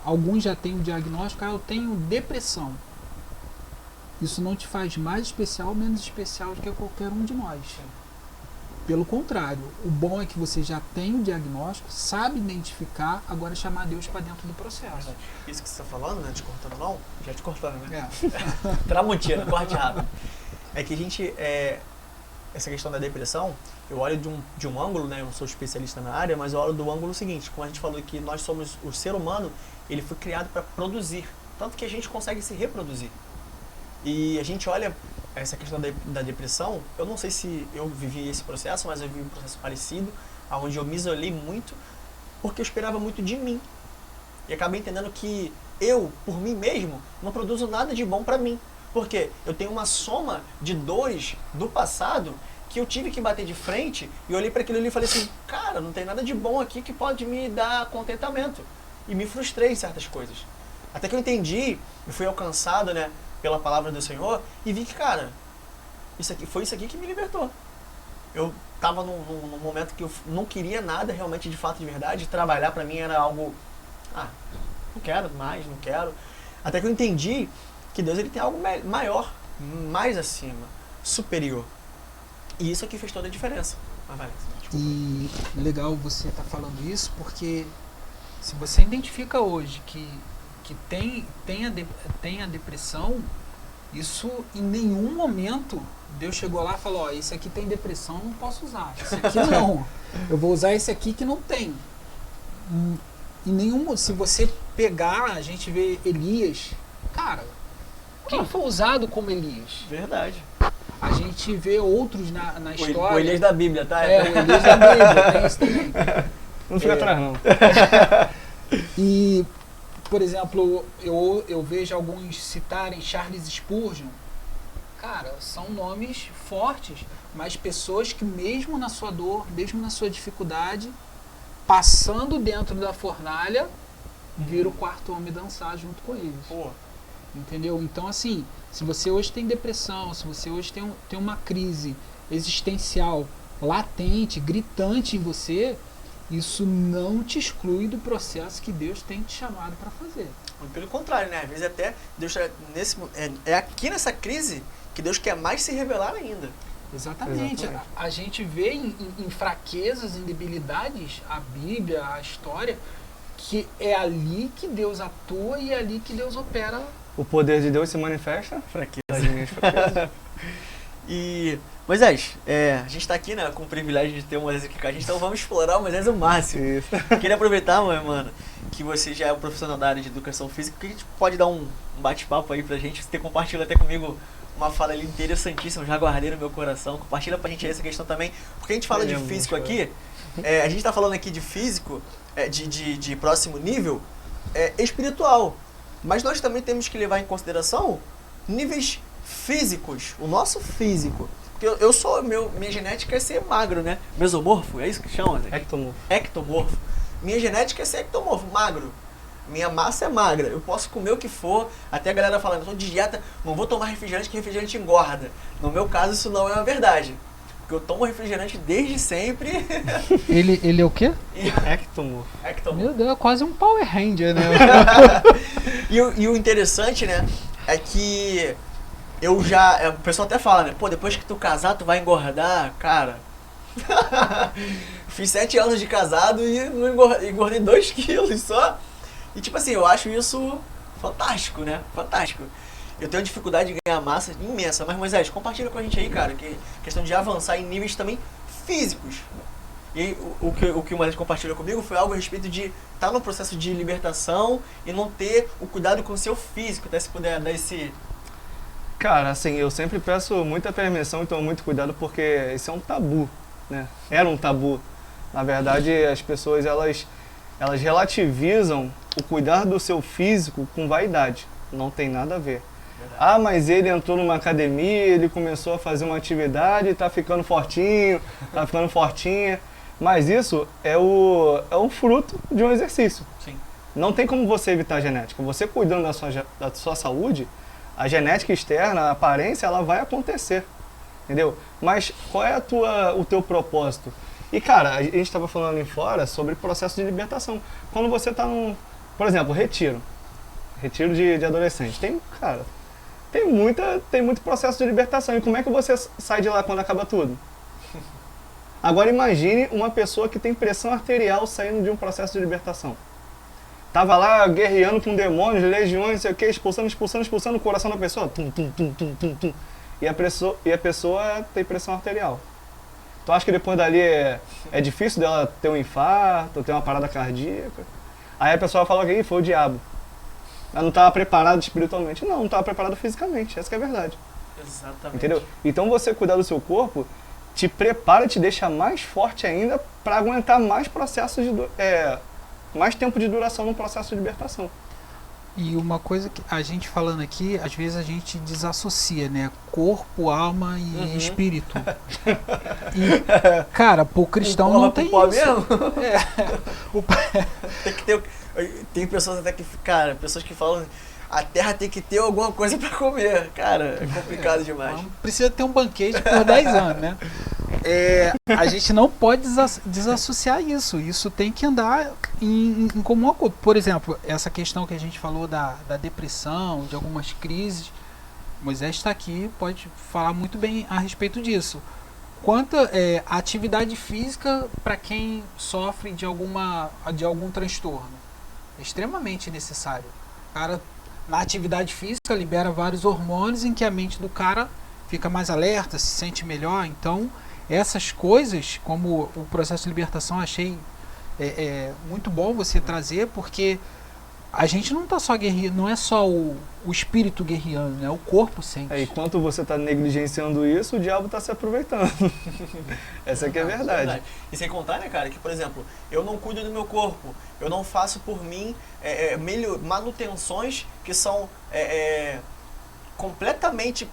alguns já têm o diagnóstico, eu tenho depressão. Isso não te faz mais especial ou menos especial do que qualquer um de nós. Pelo contrário, o bom é que você já tem o diagnóstico, sabe identificar, agora chamar Deus para dentro do processo.
Isso que você está falando, né? Te cortando não? Já te cortando, né?
É.
Tramontina, corte rápido. É que a gente, essa questão da depressão, eu olho de um ângulo, né? Eu não sou especialista na área, mas eu olho do ângulo seguinte. Como a gente falou que nós somos, o ser humano, ele foi criado para produzir. Tanto que a gente consegue se reproduzir. E a gente olha essa questão da depressão, eu não sei se eu vivi esse processo, mas eu vivi um processo parecido, onde eu me isolei muito, porque eu esperava muito de mim. E acabei entendendo que eu, por mim mesmo, não produzo nada de bom para mim. Porque eu tenho uma soma de dores do passado que eu tive que bater de frente, e eu olhei para aquilo ali e falei assim, cara, não tem nada de bom aqui que pode me dar contentamento. E me frustrei em certas coisas. Até que eu entendi, e fui alcançado, né, pela palavra do Senhor, e vi que, cara, foi isso aqui que me libertou. Eu estava num momento que eu não queria nada realmente de fato, de verdade. Trabalhar para mim era algo, não quero mais, não quero. Até que eu entendi que Deus ele tem algo maior, mais acima, superior. E isso aqui fez toda a diferença.
E legal você estar falando isso, porque se você identifica hoje que tem a depressão, Isso, em nenhum momento, Deus chegou lá e falou, ó, esse aqui tem depressão, não posso usar. Esse aqui não. Eu vou usar esse aqui que não tem. Em nenhum, se você pegar, a gente vê Elias, cara, quem foi usado como Elias?
Verdade.
A gente vê outros na história.
O Elias da Bíblia, tá?
O Elias da Bíblia, tem isso também.
Não fica atrás, não.
E, por exemplo, eu vejo alguns citarem Charles Spurgeon. Cara, são nomes fortes, mas pessoas que mesmo na sua dor, mesmo na sua dificuldade, passando dentro da fornalha, viram o quarto homem dançar junto com eles.
Pô.
Entendeu? Então, assim, se você hoje tem depressão, se você hoje tem uma crise existencial latente, gritante em você, isso não te exclui do processo que Deus tem te chamado para fazer.
Pelo contrário, né? Às vezes até Deus é aqui nessa crise que Deus quer mais se revelar ainda.
Exatamente. A gente vê em fraquezas, em debilidades, a Bíblia, a história, que é ali que Deus atua e é ali que Deus opera.
O poder de Deus se manifesta.
Fraqueza. E, Moisés, a gente está aqui, né, com o privilégio de ter o Moisés aqui com a gente, então vamos explorar o Moisés ao máximo.
Isso.
Queria aproveitar, mano, que você já é um profissional da área de educação física, que a gente pode dar um bate-papo aí pra gente, você compartilhou até comigo uma fala ali interessantíssima, já guardei no meu coração, compartilha pra gente essa questão também, porque a gente fala de físico aqui, a gente tá falando aqui de físico, de próximo nível, espiritual, mas nós também temos que levar em consideração níveis físicos, o nosso físico. Porque minha genética é ser magro, né? Mesomorfo, é isso que chama? Ectomorfo. Minha genética é ser ectomorfo, magro. Minha massa é magra, eu posso comer o que for, até a galera falando, eu tô de dieta, não vou tomar refrigerante que refrigerante engorda. No meu caso isso não é uma verdade. Porque eu tomo refrigerante desde sempre.
Ele é o quê?
Ectomorfo.
Meu Deus, é quase um Power Ranger, né?
E o interessante, né, é que o pessoal até fala, né, pô, depois que tu casar, tu vai engordar, cara. Fiz 7 anos de casado e não engordei 2 quilos só. E tipo assim, eu acho isso fantástico, né? Fantástico. Eu tenho dificuldade de ganhar massa imensa, mas Moisés, compartilha com a gente aí, cara, que questão de avançar em níveis também físicos. E aí, o que o Moisés compartilhou comigo foi algo a respeito de estar no processo de libertação e não ter o cuidado com o seu físico, até se puder dar esse...
Cara, assim, eu sempre peço muita permissão e tomo muito cuidado porque isso é um tabu, né? Era um tabu. Na verdade, as pessoas, elas relativizam o cuidar do seu físico com vaidade. Não tem nada a ver. Verdade. Ah, mas ele entrou numa academia, ele começou a fazer uma atividade, tá ficando fortinho, tá ficando fortinha. Mas isso é o fruto de um exercício.
Sim. Não
tem como você evitar a genética. Você cuidando da sua saúde, a genética externa, a aparência, ela vai acontecer. Entendeu? Mas qual é o teu propósito? E, cara, a gente estava falando ali fora sobre processo de libertação. Quando você está por exemplo, retiro de adolescente. Tem muito processo de libertação. E como é que você sai de lá quando acaba tudo? Agora imagine uma pessoa que tem pressão arterial saindo de um processo de libertação. Tava lá guerreando com demônios, legiões, não sei o que, expulsando o coração da pessoa. Tum, tum, tum, tum, tum, tum. E a pessoa tem pressão arterial. Tu acha que depois dali é difícil dela ter um infarto, ter uma parada cardíaca? Aí a pessoa fala que foi o diabo. Ela não estava preparada espiritualmente. Não estava preparada fisicamente. Essa que é a verdade.
Exatamente.
Entendeu? Então você cuidar do seu corpo te prepara, te deixa mais forte ainda para aguentar mais processos mais tempo de duração no processo de libertação.
E uma coisa que a gente falando aqui, às vezes a gente desassocia, né? Corpo, alma e espírito. E, cara, pro cristão não tem isso.
Mesmo? Tem que ter... Tem pessoas até que, cara, pessoas que falam a terra tem que ter alguma coisa para comer. Cara, é complicado demais.
Não precisa ter um banquete por 10 anos, né? A gente não pode desassociar isso. Isso tem que andar em comum acordo. Por exemplo, essa questão que a gente falou da depressão, de algumas crises, Moisés está aqui, pode falar muito bem a respeito disso. Quanto a atividade física para quem sofre de algum transtorno, é extremamente necessário. O cara na atividade física libera vários hormônios em que a mente do cara fica mais alerta, se sente melhor. Então, essas coisas, como o processo de libertação, achei muito bom você trazer, porque a gente não tá só guerreando, não é só o espírito guerreando, né? O corpo sente.
Enquanto você está negligenciando isso, o diabo está se aproveitando. Essa aqui é a verdade.
E sem contar, né, cara, que, por exemplo, eu não cuido do meu corpo, eu não faço por mim manutenções que são completamente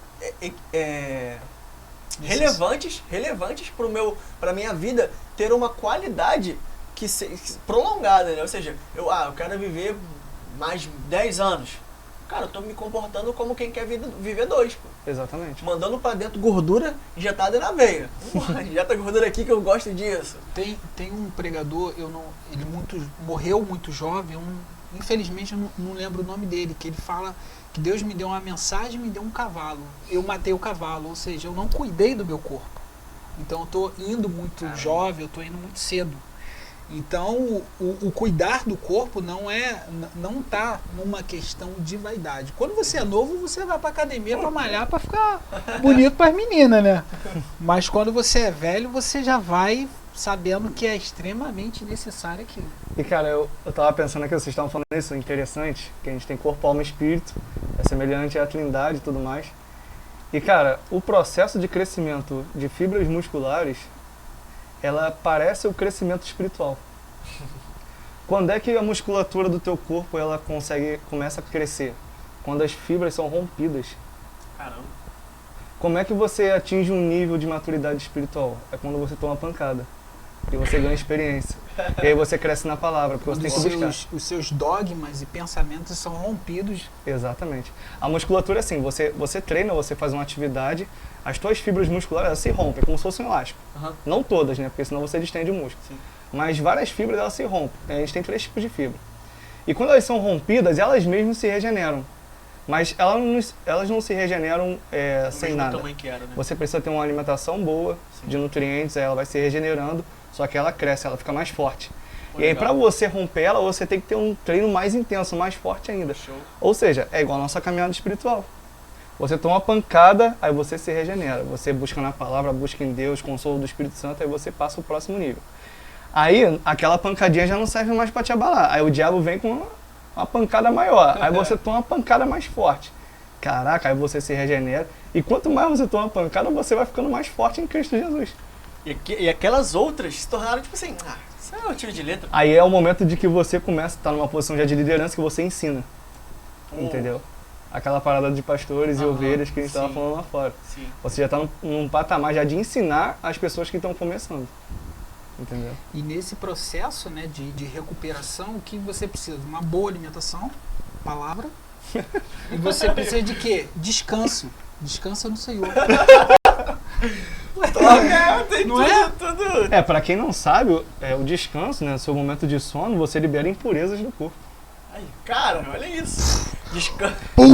relevantes para minha vida ter uma qualidade prolongada, né? Ou seja, eu quero viver mais 10 anos. Cara, eu tô me comportando como quem quer viver 2. Pô.
Exatamente.
Mandando pra dentro gordura injetada na veia. Injeta gordura aqui que eu gosto disso.
Tem um pregador, ele morreu muito jovem, infelizmente eu não lembro o nome dele, que ele fala que Deus me deu uma mensagem, me deu um cavalo. Eu matei o cavalo, ou seja, eu não cuidei do meu corpo. Então eu tô indo muito jovem, eu tô indo muito cedo. Então, o cuidar do corpo não tá numa questão de vaidade. Quando você é novo, você vai pra academia pra malhar, pra ficar bonito pras meninas, né? Mas quando você é velho, você já vai sabendo que é extremamente necessário aquilo.
E cara, eu tava pensando aqui, vocês estavam falando isso, interessante, que a gente tem corpo, alma e espírito, é semelhante à trindade e tudo mais. E cara, o processo de crescimento de fibras musculares, ela parece o crescimento espiritual. Quando é que a musculatura do teu corpo ela começa a crescer? Quando as fibras são rompidas.
Caramba.
Como é que você atinge um nível de maturidade espiritual? É quando você toma pancada. E você ganha experiência. E aí você cresce na palavra, porque você tem que buscar.
Os seus dogmas e pensamentos são rompidos.
Exatamente. A musculatura é assim, você treina, você faz uma atividade, as tuas fibras musculares elas se rompem, como se fosse um elástico. Não todas, né? Porque senão você distende o músculo. Sim. Mas várias fibras elas se rompem. A gente tem 3 tipos de fibra. E quando elas são rompidas, elas mesmas se regeneram. Mas elas não se regeneram sem nada.
Que era, né?
Você precisa ter uma alimentação boa, sim, de nutrientes, aí ela vai se regenerando, só que ela cresce, ela fica mais forte. E aí para você romper ela, você tem que ter um treino mais intenso, mais forte ainda.
Show.
Ou seja, é igual a nossa caminhada espiritual. Você toma uma pancada, aí você se regenera. Você busca na palavra, busca em Deus, consolo do Espírito Santo, aí você passa o próximo nível. Aí, aquela pancadinha já não serve mais para te abalar. Aí o diabo vem com uma pancada maior. Aí você toma uma pancada mais forte. Caraca, aí você se regenera. E quanto mais você toma pancada, você vai ficando mais forte em Cristo Jesus.
E aquelas outras se tornaram tipo assim, isso é um tiro de letra.
Aí é o momento de que você começa a estar numa posição já de liderança que você ensina. Entendeu? Aquela parada de pastores e ovelhas que a gente estava falando lá fora.
Sim.
Você já está num patamar já de ensinar as pessoas que estão começando. Entendeu?
E nesse processo, né, de recuperação, o que você precisa? De uma boa alimentação, palavra. E você precisa de quê? Descanso. Descansa no Senhor.
Não é? Tudo.
Para quem não sabe, o descanso, né, no seu momento de sono, você libera impurezas do corpo.
Ai, cara, olha isso.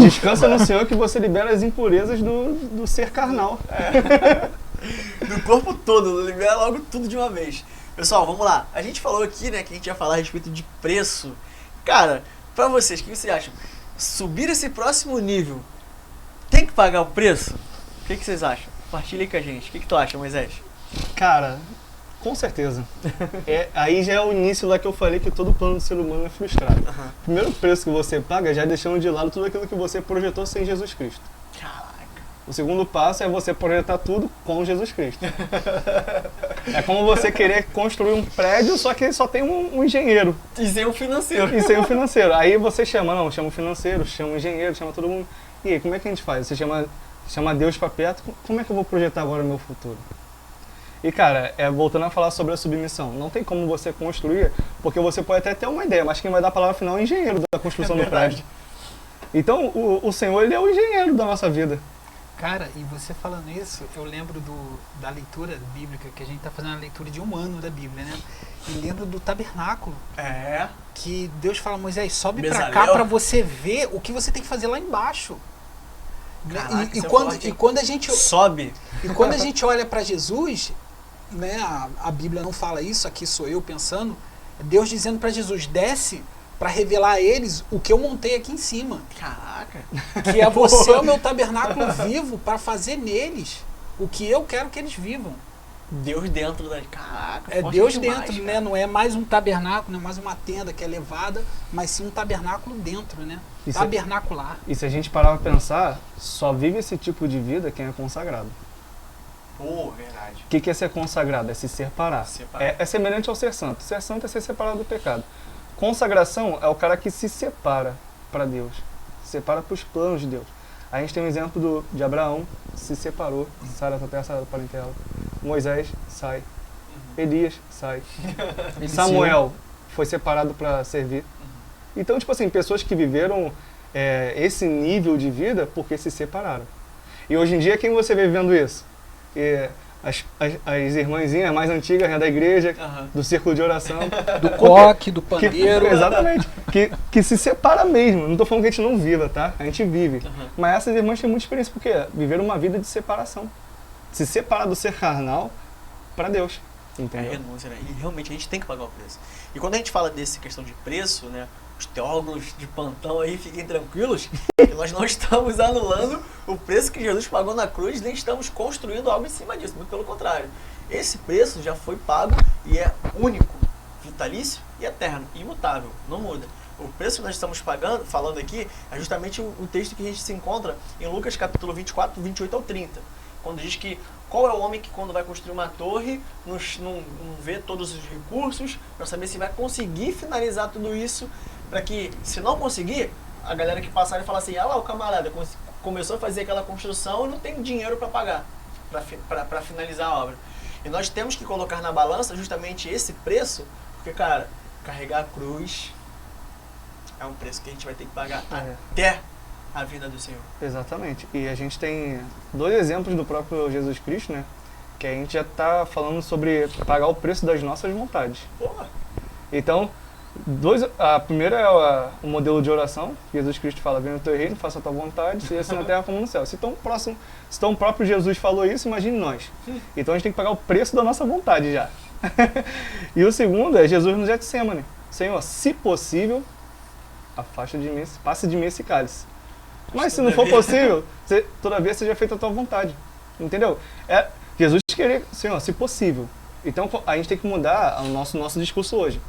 Descansa no Senhor que você libera as impurezas do ser carnal.
Do corpo todo, libera logo tudo de uma vez. Pessoal, vamos lá. A gente falou aqui, né, que a gente ia falar a respeito de preço. Cara, pra vocês, o que vocês acham? Subir esse próximo nível, tem que pagar o preço? O que vocês acham? Compartilha aí com a gente. O que tu acha, Moisés?
Cara, com certeza. Aí já é o início lá que eu falei que todo plano do ser humano é frustrado. O primeiro preço que você paga já é deixando de lado tudo aquilo que você projetou sem Jesus Cristo.
Caraca.
O segundo passo é você projetar tudo com Jesus Cristo. É como você querer construir um prédio, só que só tem um engenheiro.
E sem o financeiro.
E sem o financeiro. Aí você chama o financeiro, chama o engenheiro, chama todo mundo. E aí, como é que a gente faz? Você chama Deus pra perto, como é que eu vou projetar agora o meu futuro? E cara, voltando a falar sobre a submissão, não tem como você construir, porque você pode até ter uma ideia, mas quem vai dar a palavra final é o engenheiro da construção do prédio. Então, o Senhor, ele é o engenheiro da nossa vida.
Cara, e você falando isso, eu lembro da leitura bíblica, que a gente está fazendo a leitura de um ano da Bíblia, né? E lembro do tabernáculo. Que Deus fala, Moisés, sobe para cá para você ver o que você tem que fazer lá embaixo.
Caraca,
e quando a gente
sobe.
E quando a gente olha para Jesus, né, a Bíblia não fala isso, aqui sou eu pensando, Deus dizendo para Jesus, desce para revelar a eles o que eu montei aqui em cima.
Caraca.
Que é você, o meu tabernáculo vivo, para fazer neles o que eu quero que eles vivam.
Deus dentro da... Caraca,
É
forte
Deus
demais,
dentro,
cara.
né? Não é mais um tabernáculo, não é mais uma tenda que é levada, mas sim um tabernáculo dentro, né?
Isso
Tabernacular.
E se a gente parar pra pensar, só vive esse tipo de vida quem é consagrado.
Pô, verdade.
O que é ser consagrado? É se separar.
Separar.
É semelhante ao ser santo. Ser santo é ser separado do pecado. Consagração é o cara que se separa para Deus. Se separa para os planos de Deus. A gente tem um exemplo de Abraão, se separou, sai da sua terra, sai da parentela. Moisés sai. Elias sai. Samuel foi separado para servir. Então, tipo assim, pessoas que viveram esse nível de vida porque se separaram. E hoje em dia, quem você vê vivendo isso? As irmãzinhas mais antigas, né, da igreja, do círculo de oração.
Do coque, do pandeiro.
Exatamente. Que se separa mesmo. Não estou falando que a gente não viva, tá? A gente vive. Mas essas irmãs têm muita experiência, porque viveram uma vida de separação. Se separar do ser carnal para Deus. Entendeu?
Renúncia, né? E realmente a gente tem que pagar o preço. E quando a gente fala dessa questão de preço, né? Os teólogos de plantão aí, fiquem tranquilos, que nós não estamos anulando o preço que Jesus pagou na cruz, nem estamos construindo algo em cima disso, muito pelo contrário. Esse preço já foi pago e é único, vitalício e eterno, imutável, não muda. O preço que nós estamos falando aqui, é justamente o texto que a gente se encontra em Lucas capítulo 24, 28 ao 30. Quando diz que qual é o homem que quando vai construir uma torre não vê todos os recursos para saber se vai conseguir finalizar tudo isso, para que, se não conseguir, a galera que passar e falar assim, ah lá, o camarada começou a fazer aquela construção e não tem dinheiro para pagar, para finalizar a obra. E nós temos que colocar na balança justamente esse preço, porque, cara, carregar a cruz é um preço que a gente vai ter que pagar até a vinda do Senhor.
Exatamente. E a gente tem 2 exemplos do próprio Jesus Cristo, né? Que a gente já está falando sobre pagar o preço das nossas vontades.
Porra.
Então, a primeira é o modelo de oração. Jesus Cristo fala, venha o teu reino, faça a tua vontade, seja assim na terra como no céu. Se tão o próprio Jesus falou isso, imagine nós. Então a gente tem que pagar o preço da nossa vontade já. E o segundo é Jesus no Getsemane. Senhor, se possível, passe de mim esse cálice. Mas se não for possível, todavia seja feita a tua vontade. Entendeu? Jesus queria, Senhor, se possível. Então a gente tem que mudar o nosso discurso hoje.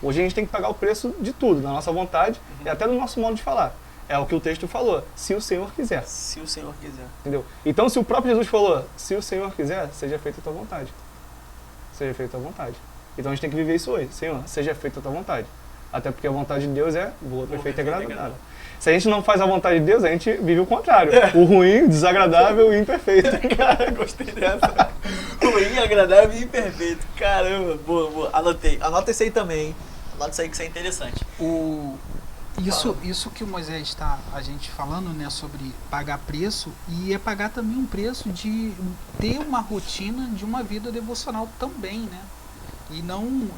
Hoje a gente tem que pagar o preço de tudo, da nossa vontade e até do nosso modo de falar. É o que o texto falou, se o Senhor quiser.
Se o Senhor quiser.
Entendeu? Então se o próprio Jesus falou, se o Senhor quiser, seja feita a tua vontade. Seja feita a tua vontade. Então a gente tem que viver isso hoje. Senhor, seja feita a tua vontade. Até porque a vontade de Deus é boa, perfeita e agradável. Se a gente não faz a vontade de Deus, a gente vive o contrário. O ruim, desagradável e imperfeito.
Cara, gostei dessa. Ruim, agradável e imperfeito. Caramba, boa. Anotei. Anota isso aí também, hein? Anota isso aí que isso é interessante.
Isso que o Moisés está a gente falando, né, sobre pagar preço, e é pagar também um preço de ter uma rotina de uma vida devocional também, né? E não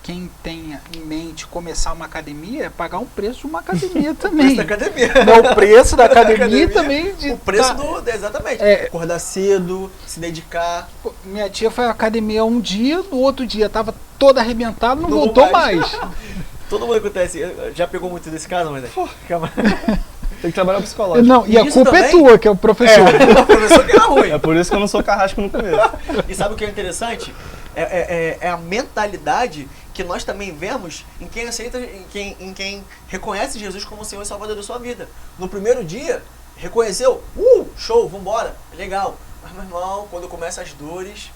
quem tem em mente começar uma academia é pagar um preço de uma academia também.
O preço da academia.
Não, o preço da academia também.
O preço exatamente. Acordar cedo, se dedicar.
Minha tia foi à academia um dia, no outro dia tava toda arrebentada, não voltou mais.
Todo mundo acontece. Já pegou muito desse caso, mas
Tem que trabalhar psicológico.
Não, e a culpa é tua, que é o professor.
O professor que era ruim.
É por isso que eu não sou carrasco no começo.
E sabe o que é interessante? É a mentalidade que nós também vemos em quem aceita, em quem reconhece Jesus como Senhor e Salvador da sua vida. No primeiro dia, reconheceu, show, vambora, legal. Mas, meu irmão, quando começam as dores,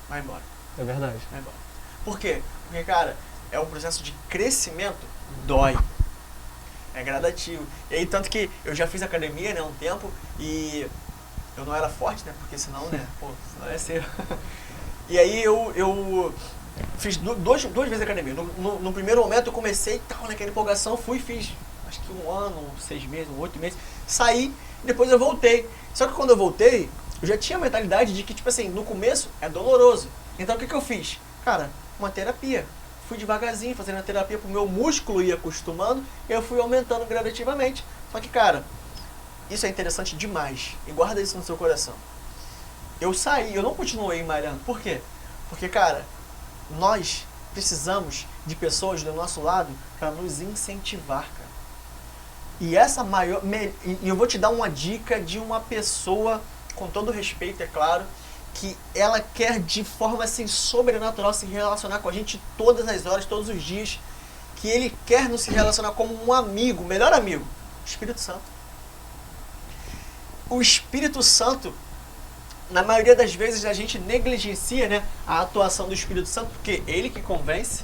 vai embora.
É verdade.
Vai embora. Por quê? Porque, cara, é um processo de crescimento, dói. É gradativo. E aí, tanto que eu já fiz academia, né, um tempo, e eu não era forte, né, porque senão, né, senão ia ser... E aí eu fiz duas vezes academia. No primeiro momento eu comecei, naquela empolgação, fiz acho que 1 ano, 6 meses, 8 meses, saí e depois eu voltei. Só que quando eu voltei, eu já tinha a mentalidade de que, tipo assim, no começo é doloroso. Então o que eu fiz? Cara, uma terapia. Fui devagarzinho fazendo a terapia pro meu músculo ir acostumando e eu fui aumentando gradativamente. Só que, cara, isso é interessante demais. E guarda isso no seu coração. Eu saí, eu não continuei malhando. Por quê? Porque, cara, nós precisamos de pessoas do nosso lado para nos incentivar, cara. E essa e eu vou te dar uma dica de uma pessoa, com todo respeito, é claro, que ela quer de forma assim sobrenatural se relacionar com a gente todas as horas, todos os dias, que ele quer nos se relacionar como um amigo, melhor amigo, o Espírito Santo. O Espírito Santo, na maioria das vezes a gente negligencia, né, a atuação do Espírito Santo, porque ele que convence,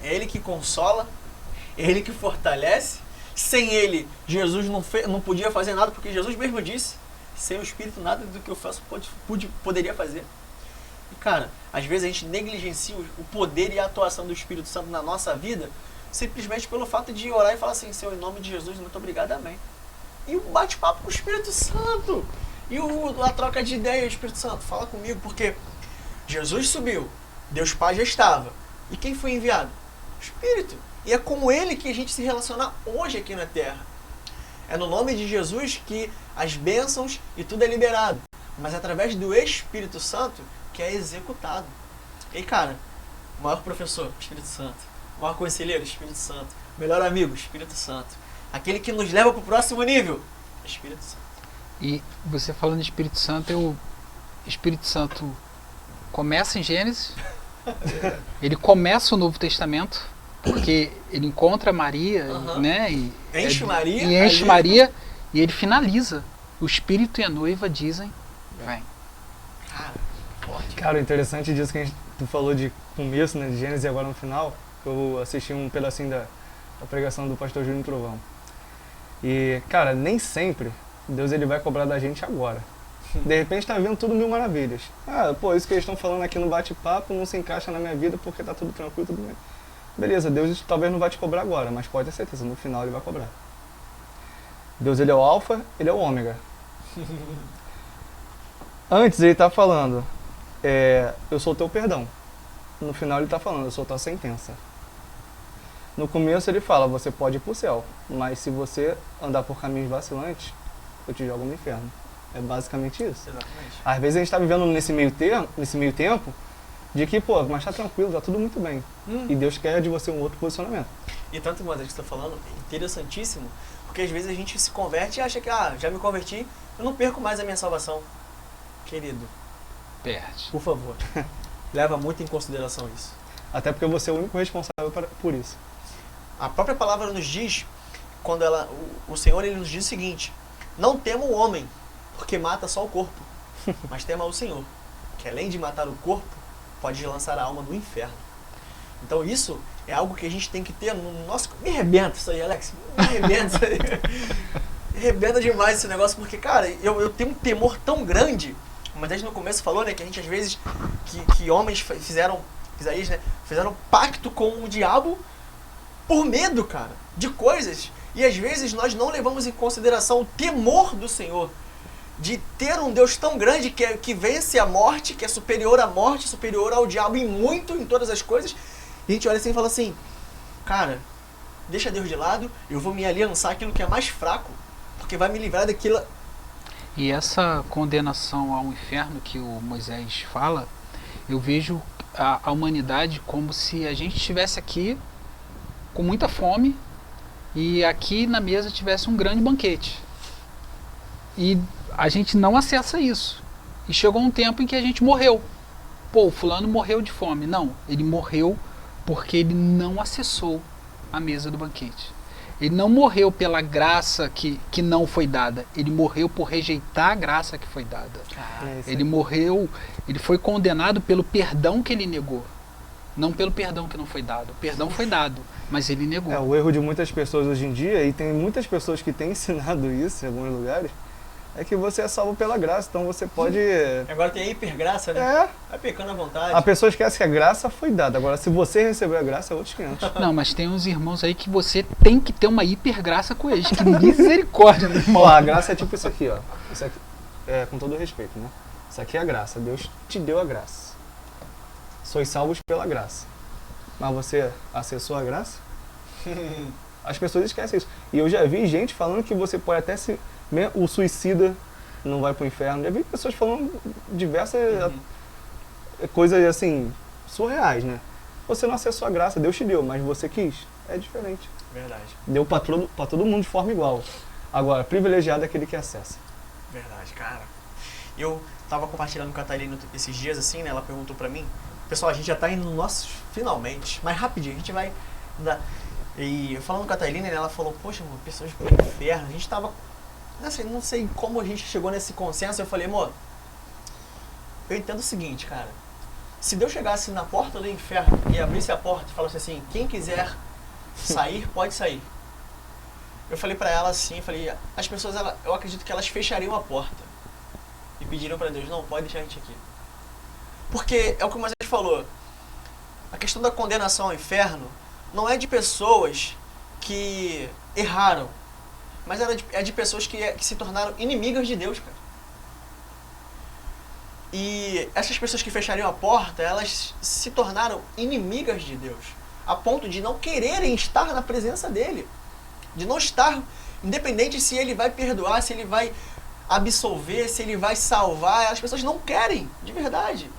ele que consola, ele que fortalece. Sem ele, Jesus não podia fazer nada, porque Jesus mesmo disse, sem o Espírito nada do que eu faço poderia fazer. E cara, às vezes a gente negligencia o poder e a atuação do Espírito Santo na nossa vida, simplesmente pelo fato de orar e falar assim, Senhor, em nome de Jesus, muito obrigado, amém. E o bate-papo com o Espírito Santo, e a troca de ideia, o Espírito Santo, fala comigo, porque Jesus subiu, Deus Pai já estava, e quem foi enviado? O Espírito. E é com ele que a gente se relaciona hoje aqui na Terra. É no nome de Jesus que as bênçãos e tudo é liberado. Mas é através do Espírito Santo que é executado. E cara, o maior professor, Espírito Santo. O maior conselheiro, Espírito Santo. O melhor amigo, Espírito Santo. Aquele que nos leva para o próximo nível, Espírito Santo.
E você falando de Espírito Santo, o Espírito Santo começa em Gênesis, ele começa o Novo Testamento, porque ele encontra Maria, né? E
enche Maria.
E enche Maria, e ele finaliza. O Espírito e a noiva dizem, vem.
Cara, forte.
Cara, o interessante disso que tu falou de começo, né, de Gênesis e agora no final, eu assisti um pedacinho da pregação do pastor Júnior Trovão. E, cara, nem sempre Deus ele vai cobrar da gente agora. De repente tá vendo tudo mil maravilhas. Ah, pô, isso que eles estão falando aqui no bate-papo não se encaixa na minha vida porque tá tudo tranquilo, tudo bem. Beleza, Deus talvez não vai te cobrar agora, mas pode ter certeza, no final ele vai cobrar. Deus ele é o alfa, ele é o ômega. Antes ele tá falando, eu sou o teu perdão. No final ele tá falando, eu sou tua sentença. No começo ele fala, você pode ir pro céu, mas se você andar por caminhos vacilantes, eu te jogo no inferno. É basicamente isso.
Exatamente.
Às vezes a gente tá vivendo nesse meio tempo, de que, pô, mas tá tranquilo, tá tudo muito bem. E Deus quer de você um outro posicionamento.
E tanto mais que você está falando, é interessantíssimo, porque às vezes a gente se converte e acha que, já me converti, eu não perco mais a minha salvação. Querido,
Perde.
por favor, leva muito em consideração isso.
Até porque você é o único responsável por isso.
A própria palavra nos diz, quando o Senhor ele nos diz o seguinte, não tema o homem, porque mata só o corpo, mas tema o Senhor, que além de matar o corpo, pode lançar a alma no inferno. Então isso é algo que a gente tem que ter no nosso... Me arrebenta isso aí, Alex. Me arrebenta isso aí. Me arrebenta demais esse negócio, porque, cara, eu tenho um temor tão grande. Mas desde no começo falou, né, que a gente às vezes, que homens fizeram, Isaías, né, fizeram pacto com o diabo por medo, cara, de coisas. E às vezes nós não levamos em consideração o temor do Senhor. De ter um Deus tão grande que vence a morte, que é superior à morte, superior ao diabo em todas as coisas. E a gente olha assim e fala assim, cara, deixa Deus de lado, eu vou me aliançar aquilo que é mais fraco, porque vai me livrar daquilo.
E essa condenação ao inferno que o Moisés fala, eu vejo a humanidade como se a gente estivesse aqui com muita fome e aqui na mesa tivesse um grande banquete. E a gente não acessa isso. E chegou um tempo em que a gente morreu. Pô, o fulano morreu de fome. Não, ele morreu porque ele não acessou a mesa do banquete. Ele não morreu pela graça que não foi dada. Ele morreu por rejeitar a graça que foi dada. Ele morreu, ele foi condenado pelo perdão que ele negou. Não pelo perdão que não foi dado. O perdão foi dado, mas ele negou.
O erro de muitas pessoas hoje em dia, e tem muitas pessoas que têm ensinado isso em alguns lugares, é que você é salvo pela graça, então você pode...
Agora tem a hipergraça, né? Vai pecando à vontade.
A pessoa esquece que a graça foi dada, agora se você recebeu a graça é outros 500.
Não, mas tem uns irmãos aí que você tem que ter uma hipergraça com eles, que misericórdia, meu irmão.
Ó, a graça é tipo isso aqui, ó. Isso aqui, com todo respeito, né? Isso aqui é a graça, Deus te deu a graça. Sois salvos pela graça. Mas você acessou a graça? As pessoas esquecem isso. E eu já vi gente falando que você pode até se... O suicida não vai pro inferno. Já vi pessoas falando diversas coisas assim, surreais, né? você não acessou a graça, Deus te deu, mas você quis. É diferente.
Verdade.
Deu para todo mundo de forma igual. Agora, privilegiado é aquele que acessa.
Verdade, cara. Eu tava compartilhando com a Thailene esses dias, assim, né? Ela perguntou pra mim. Pessoal, a gente já tá indo no nosso finalmente. Mas rapidinho, a gente vai dar... E falando com a Thailene, né, ela falou, poxa, amor, pessoas pro inferno. A gente tava... Assim, não sei como a gente chegou nesse consenso. Eu falei, amor, eu entendo o seguinte, cara. Se Deus chegasse na porta do inferno e abrisse a porta e falasse assim, quem quiser sair, pode sair. Eu falei pra ela assim, eu falei, as pessoas, eu acredito que elas fechariam a porta e pediriam pra Deus, não, pode deixar a gente aqui. Porque é o que o Moisés falou, a questão da condenação ao inferno não é de pessoas que erraram, mas é de pessoas que se tornaram inimigas de Deus, cara. E essas pessoas que fechariam a porta, elas se tornaram inimigas de Deus, a ponto de não quererem estar na presença dele. De não estar, independente se ele vai perdoar, se ele vai absolver, se ele vai salvar, as pessoas não querem, de verdade.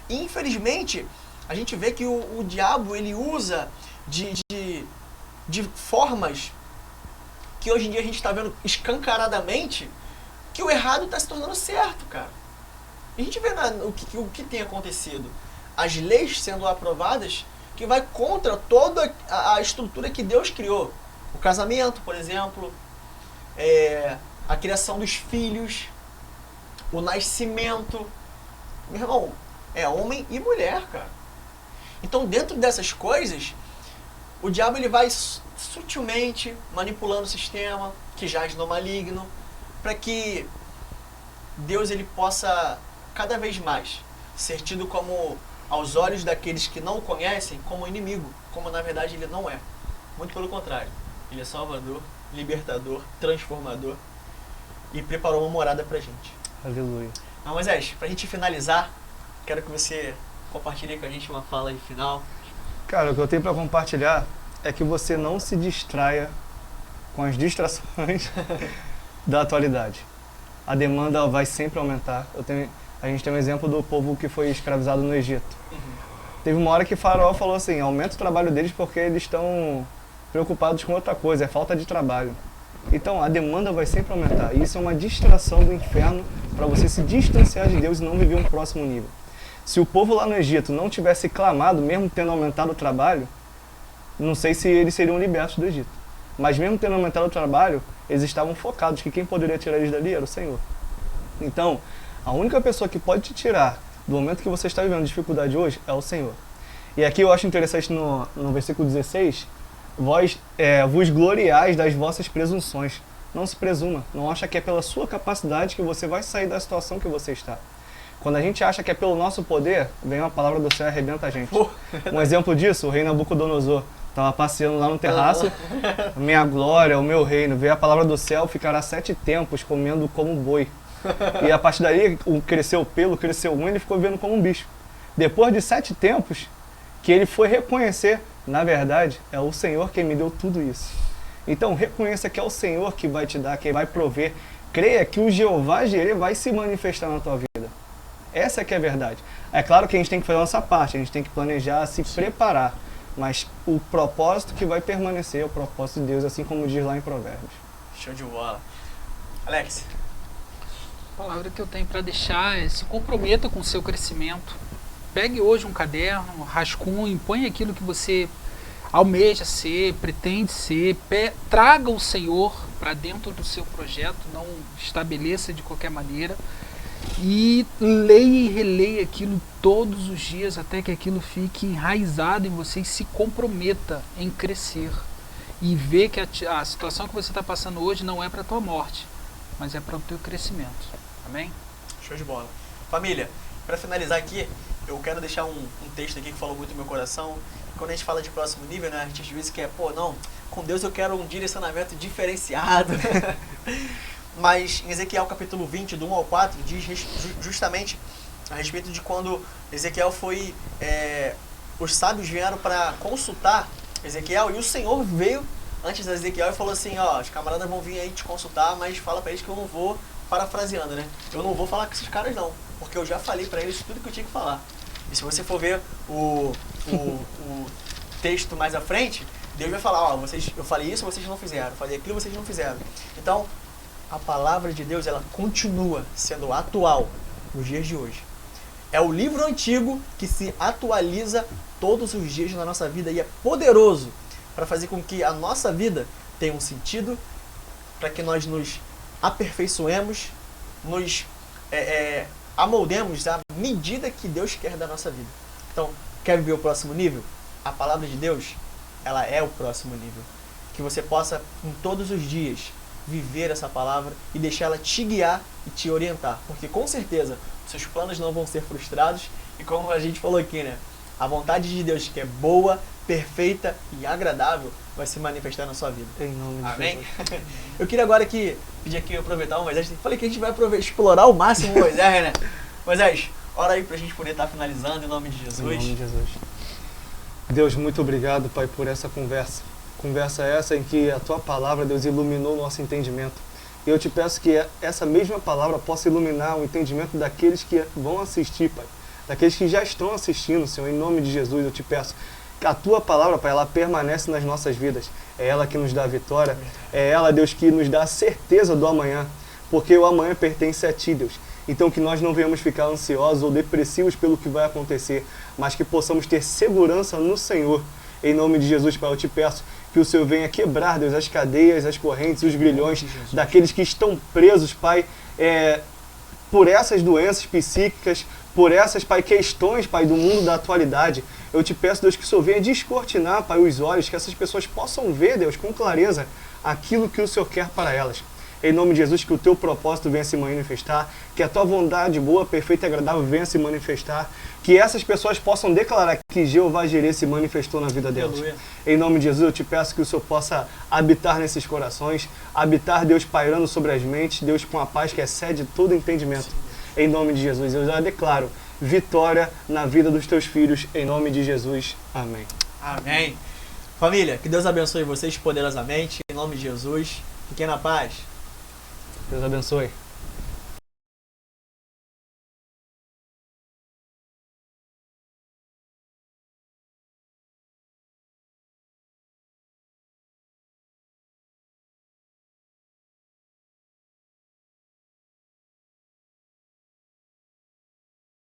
E infelizmente, a gente vê que o diabo, ele usa de formas que hoje em dia a gente está vendo escancaradamente que o errado está se tornando certo, cara. E a gente vê o que tem acontecido. As leis sendo aprovadas que vai contra toda a estrutura que Deus criou. O casamento, por exemplo, a criação dos filhos, o nascimento. Meu irmão, é homem e mulher, cara. Então, dentro dessas coisas, o diabo ele vai sutilmente manipulando o sistema, que jaz no maligno, para que Deus ele possa cada vez mais ser tido como, aos olhos daqueles que não o conhecem, como inimigo, como na verdade ele não é. Muito pelo contrário. Ele é salvador, libertador, transformador e preparou uma morada pra gente.
Aleluia.
Mas Moisés, pra gente finalizar, quero que você compartilhe com a gente uma fala aí final.
Cara, o que eu tenho para compartilhar é que você não se distraia com as distrações da atualidade. A demanda vai sempre aumentar. A gente tem um exemplo do povo que foi escravizado no Egito. Teve uma hora que Faraó falou assim, aumenta o trabalho deles porque eles estão preocupados com outra coisa, é falta de trabalho. Então a demanda vai sempre aumentar. E isso é uma distração do inferno para você se distanciar de Deus e não viver um próximo nível. Se o povo lá no Egito não tivesse clamado, mesmo tendo aumentado o trabalho, não sei se eles seriam libertos do Egito. Mas mesmo tendo aumentado o trabalho, eles estavam focados que quem poderia tirar eles dali era o Senhor. Então, a única pessoa que pode te tirar do momento que você está vivendo dificuldade hoje é o Senhor. E aqui eu acho interessante no versículo 16, vós vos gloriais das vossas presunções. Não se presuma, não acha que é pela sua capacidade que você vai sair da situação que você está. Quando a gente acha que é pelo nosso poder, vem uma palavra do céu e arrebenta a gente. Um exemplo disso, o rei Nabucodonosor estava passeando lá no terraço, minha glória, o meu reino, veio a palavra do céu, ficará 7 tempos comendo como boi. E a partir daí, cresceu o pelo, cresceu o unha, ele ficou vivendo como um bicho. Depois de 7 tempos, que ele foi reconhecer, na verdade, é o Senhor quem me deu tudo isso. Então, reconheça que é o Senhor que vai te dar, que vai prover. Creia que o Jeová Jireh vai se manifestar na tua vida. Essa é que é a verdade. É claro que a gente tem que fazer a nossa parte, a gente tem que planejar, se preparar. Mas o propósito que vai permanecer é o propósito de Deus, assim como diz lá em Provérbios.
Show de bola. Alex.
A palavra que eu tenho para deixar é: se comprometa com o seu crescimento. Pegue hoje um caderno, um rascunho, põe aquilo que você almeja ser, pretende ser, traga o Senhor para dentro do seu projeto, não estabeleça de qualquer maneira, e leia e releia aquilo todos os dias até que aquilo fique enraizado em você e se comprometa em crescer e ver que a situação que você está passando hoje não é para a tua morte, mas é para o teu crescimento. Amém?
Show de bola. Família, para finalizar aqui, eu quero deixar um texto aqui que falou muito no meu coração. Quando a gente fala de próximo nível, né, a gente às vezes quer, não, com Deus eu quero um direcionamento diferenciado. Mas em Ezequiel capítulo 20, do 1 ao 4, diz justamente a respeito de quando Ezequiel foi... os sábios vieram para consultar Ezequiel, e o Senhor veio antes de Ezequiel e falou assim, os camaradas vão vir aí te consultar, mas fala para eles que eu não vou, parafraseando, né? Eu não vou falar com esses caras não, porque eu já falei para eles tudo que eu tinha que falar. E se você for ver o texto mais à frente, Deus vai falar, ó, eu falei isso, vocês não fizeram, eu falei aquilo, vocês não fizeram. Então, a palavra de Deus, ela continua sendo atual nos dias de hoje. É o livro antigo que se atualiza todos os dias na nossa vida e é poderoso para fazer com que a nossa vida tenha um sentido, para que nós nos aperfeiçoemos, nos amoldemos à medida que Deus quer da nossa vida. Então, quer viver o próximo nível? A palavra de Deus, ela é o próximo nível. Que você possa, em todos os dias, viver essa palavra e deixar ela te guiar e te orientar. Porque, com certeza, seus planos não vão ser frustrados. E como a gente falou aqui, né? A vontade de Deus, que é boa, perfeita e agradável, vai se manifestar na sua vida.
Em nome de
Amém?
Jesus.
Eu queria agora pedir aqui aproveitar o Moisés. Falei que a gente vai explorar ao máximo o Moisés, né? Moisés, ora aí pra gente poder estar finalizando em nome de Jesus.
Em nome de Jesus. Deus, muito obrigado, Pai, por essa conversa. Conversa essa em que a Tua palavra, Deus, iluminou o nosso entendimento. E eu te peço que essa mesma palavra possa iluminar o entendimento daqueles que vão assistir, Pai. Daqueles que já estão assistindo, Senhor, em nome de Jesus, eu te peço que a Tua palavra, Pai, ela permanece nas nossas vidas. É ela que nos dá a vitória. É ela, Deus, que nos dá a certeza do amanhã. Porque o amanhã pertence a Ti, Deus. Então que nós não venhamos ficar ansiosos ou depressivos pelo que vai acontecer, mas que possamos ter segurança no Senhor. Em nome de Jesus, Pai, eu te peço que o Senhor venha quebrar, Deus, as cadeias, as correntes, os grilhões daqueles que estão presos, Pai, por essas doenças psíquicas, por essas, Pai, questões, Pai, do mundo da atualidade. Eu te peço, Deus, que o Senhor venha descortinar, Pai, os olhos, que essas pessoas possam ver, Deus, com clareza, aquilo que o Senhor quer para elas. Em nome de Jesus, que o Teu propósito venha se manifestar, que a Tua vontade boa, perfeita e agradável venha se manifestar, que essas pessoas possam declarar que Jeová Jireh se manifestou na vida delas.
Aleluia.
Em nome de Jesus, eu te peço que o Senhor possa habitar nesses corações, habitar, Deus, pairando sobre as mentes, Deus, com a paz que excede todo entendimento. Em nome de Jesus, eu já declaro vitória na vida dos Teus filhos, em nome de Jesus. Amém.
Amém. Família, que Deus abençoe vocês poderosamente, em nome de Jesus. Fiquem na paz.
Deus abençoe.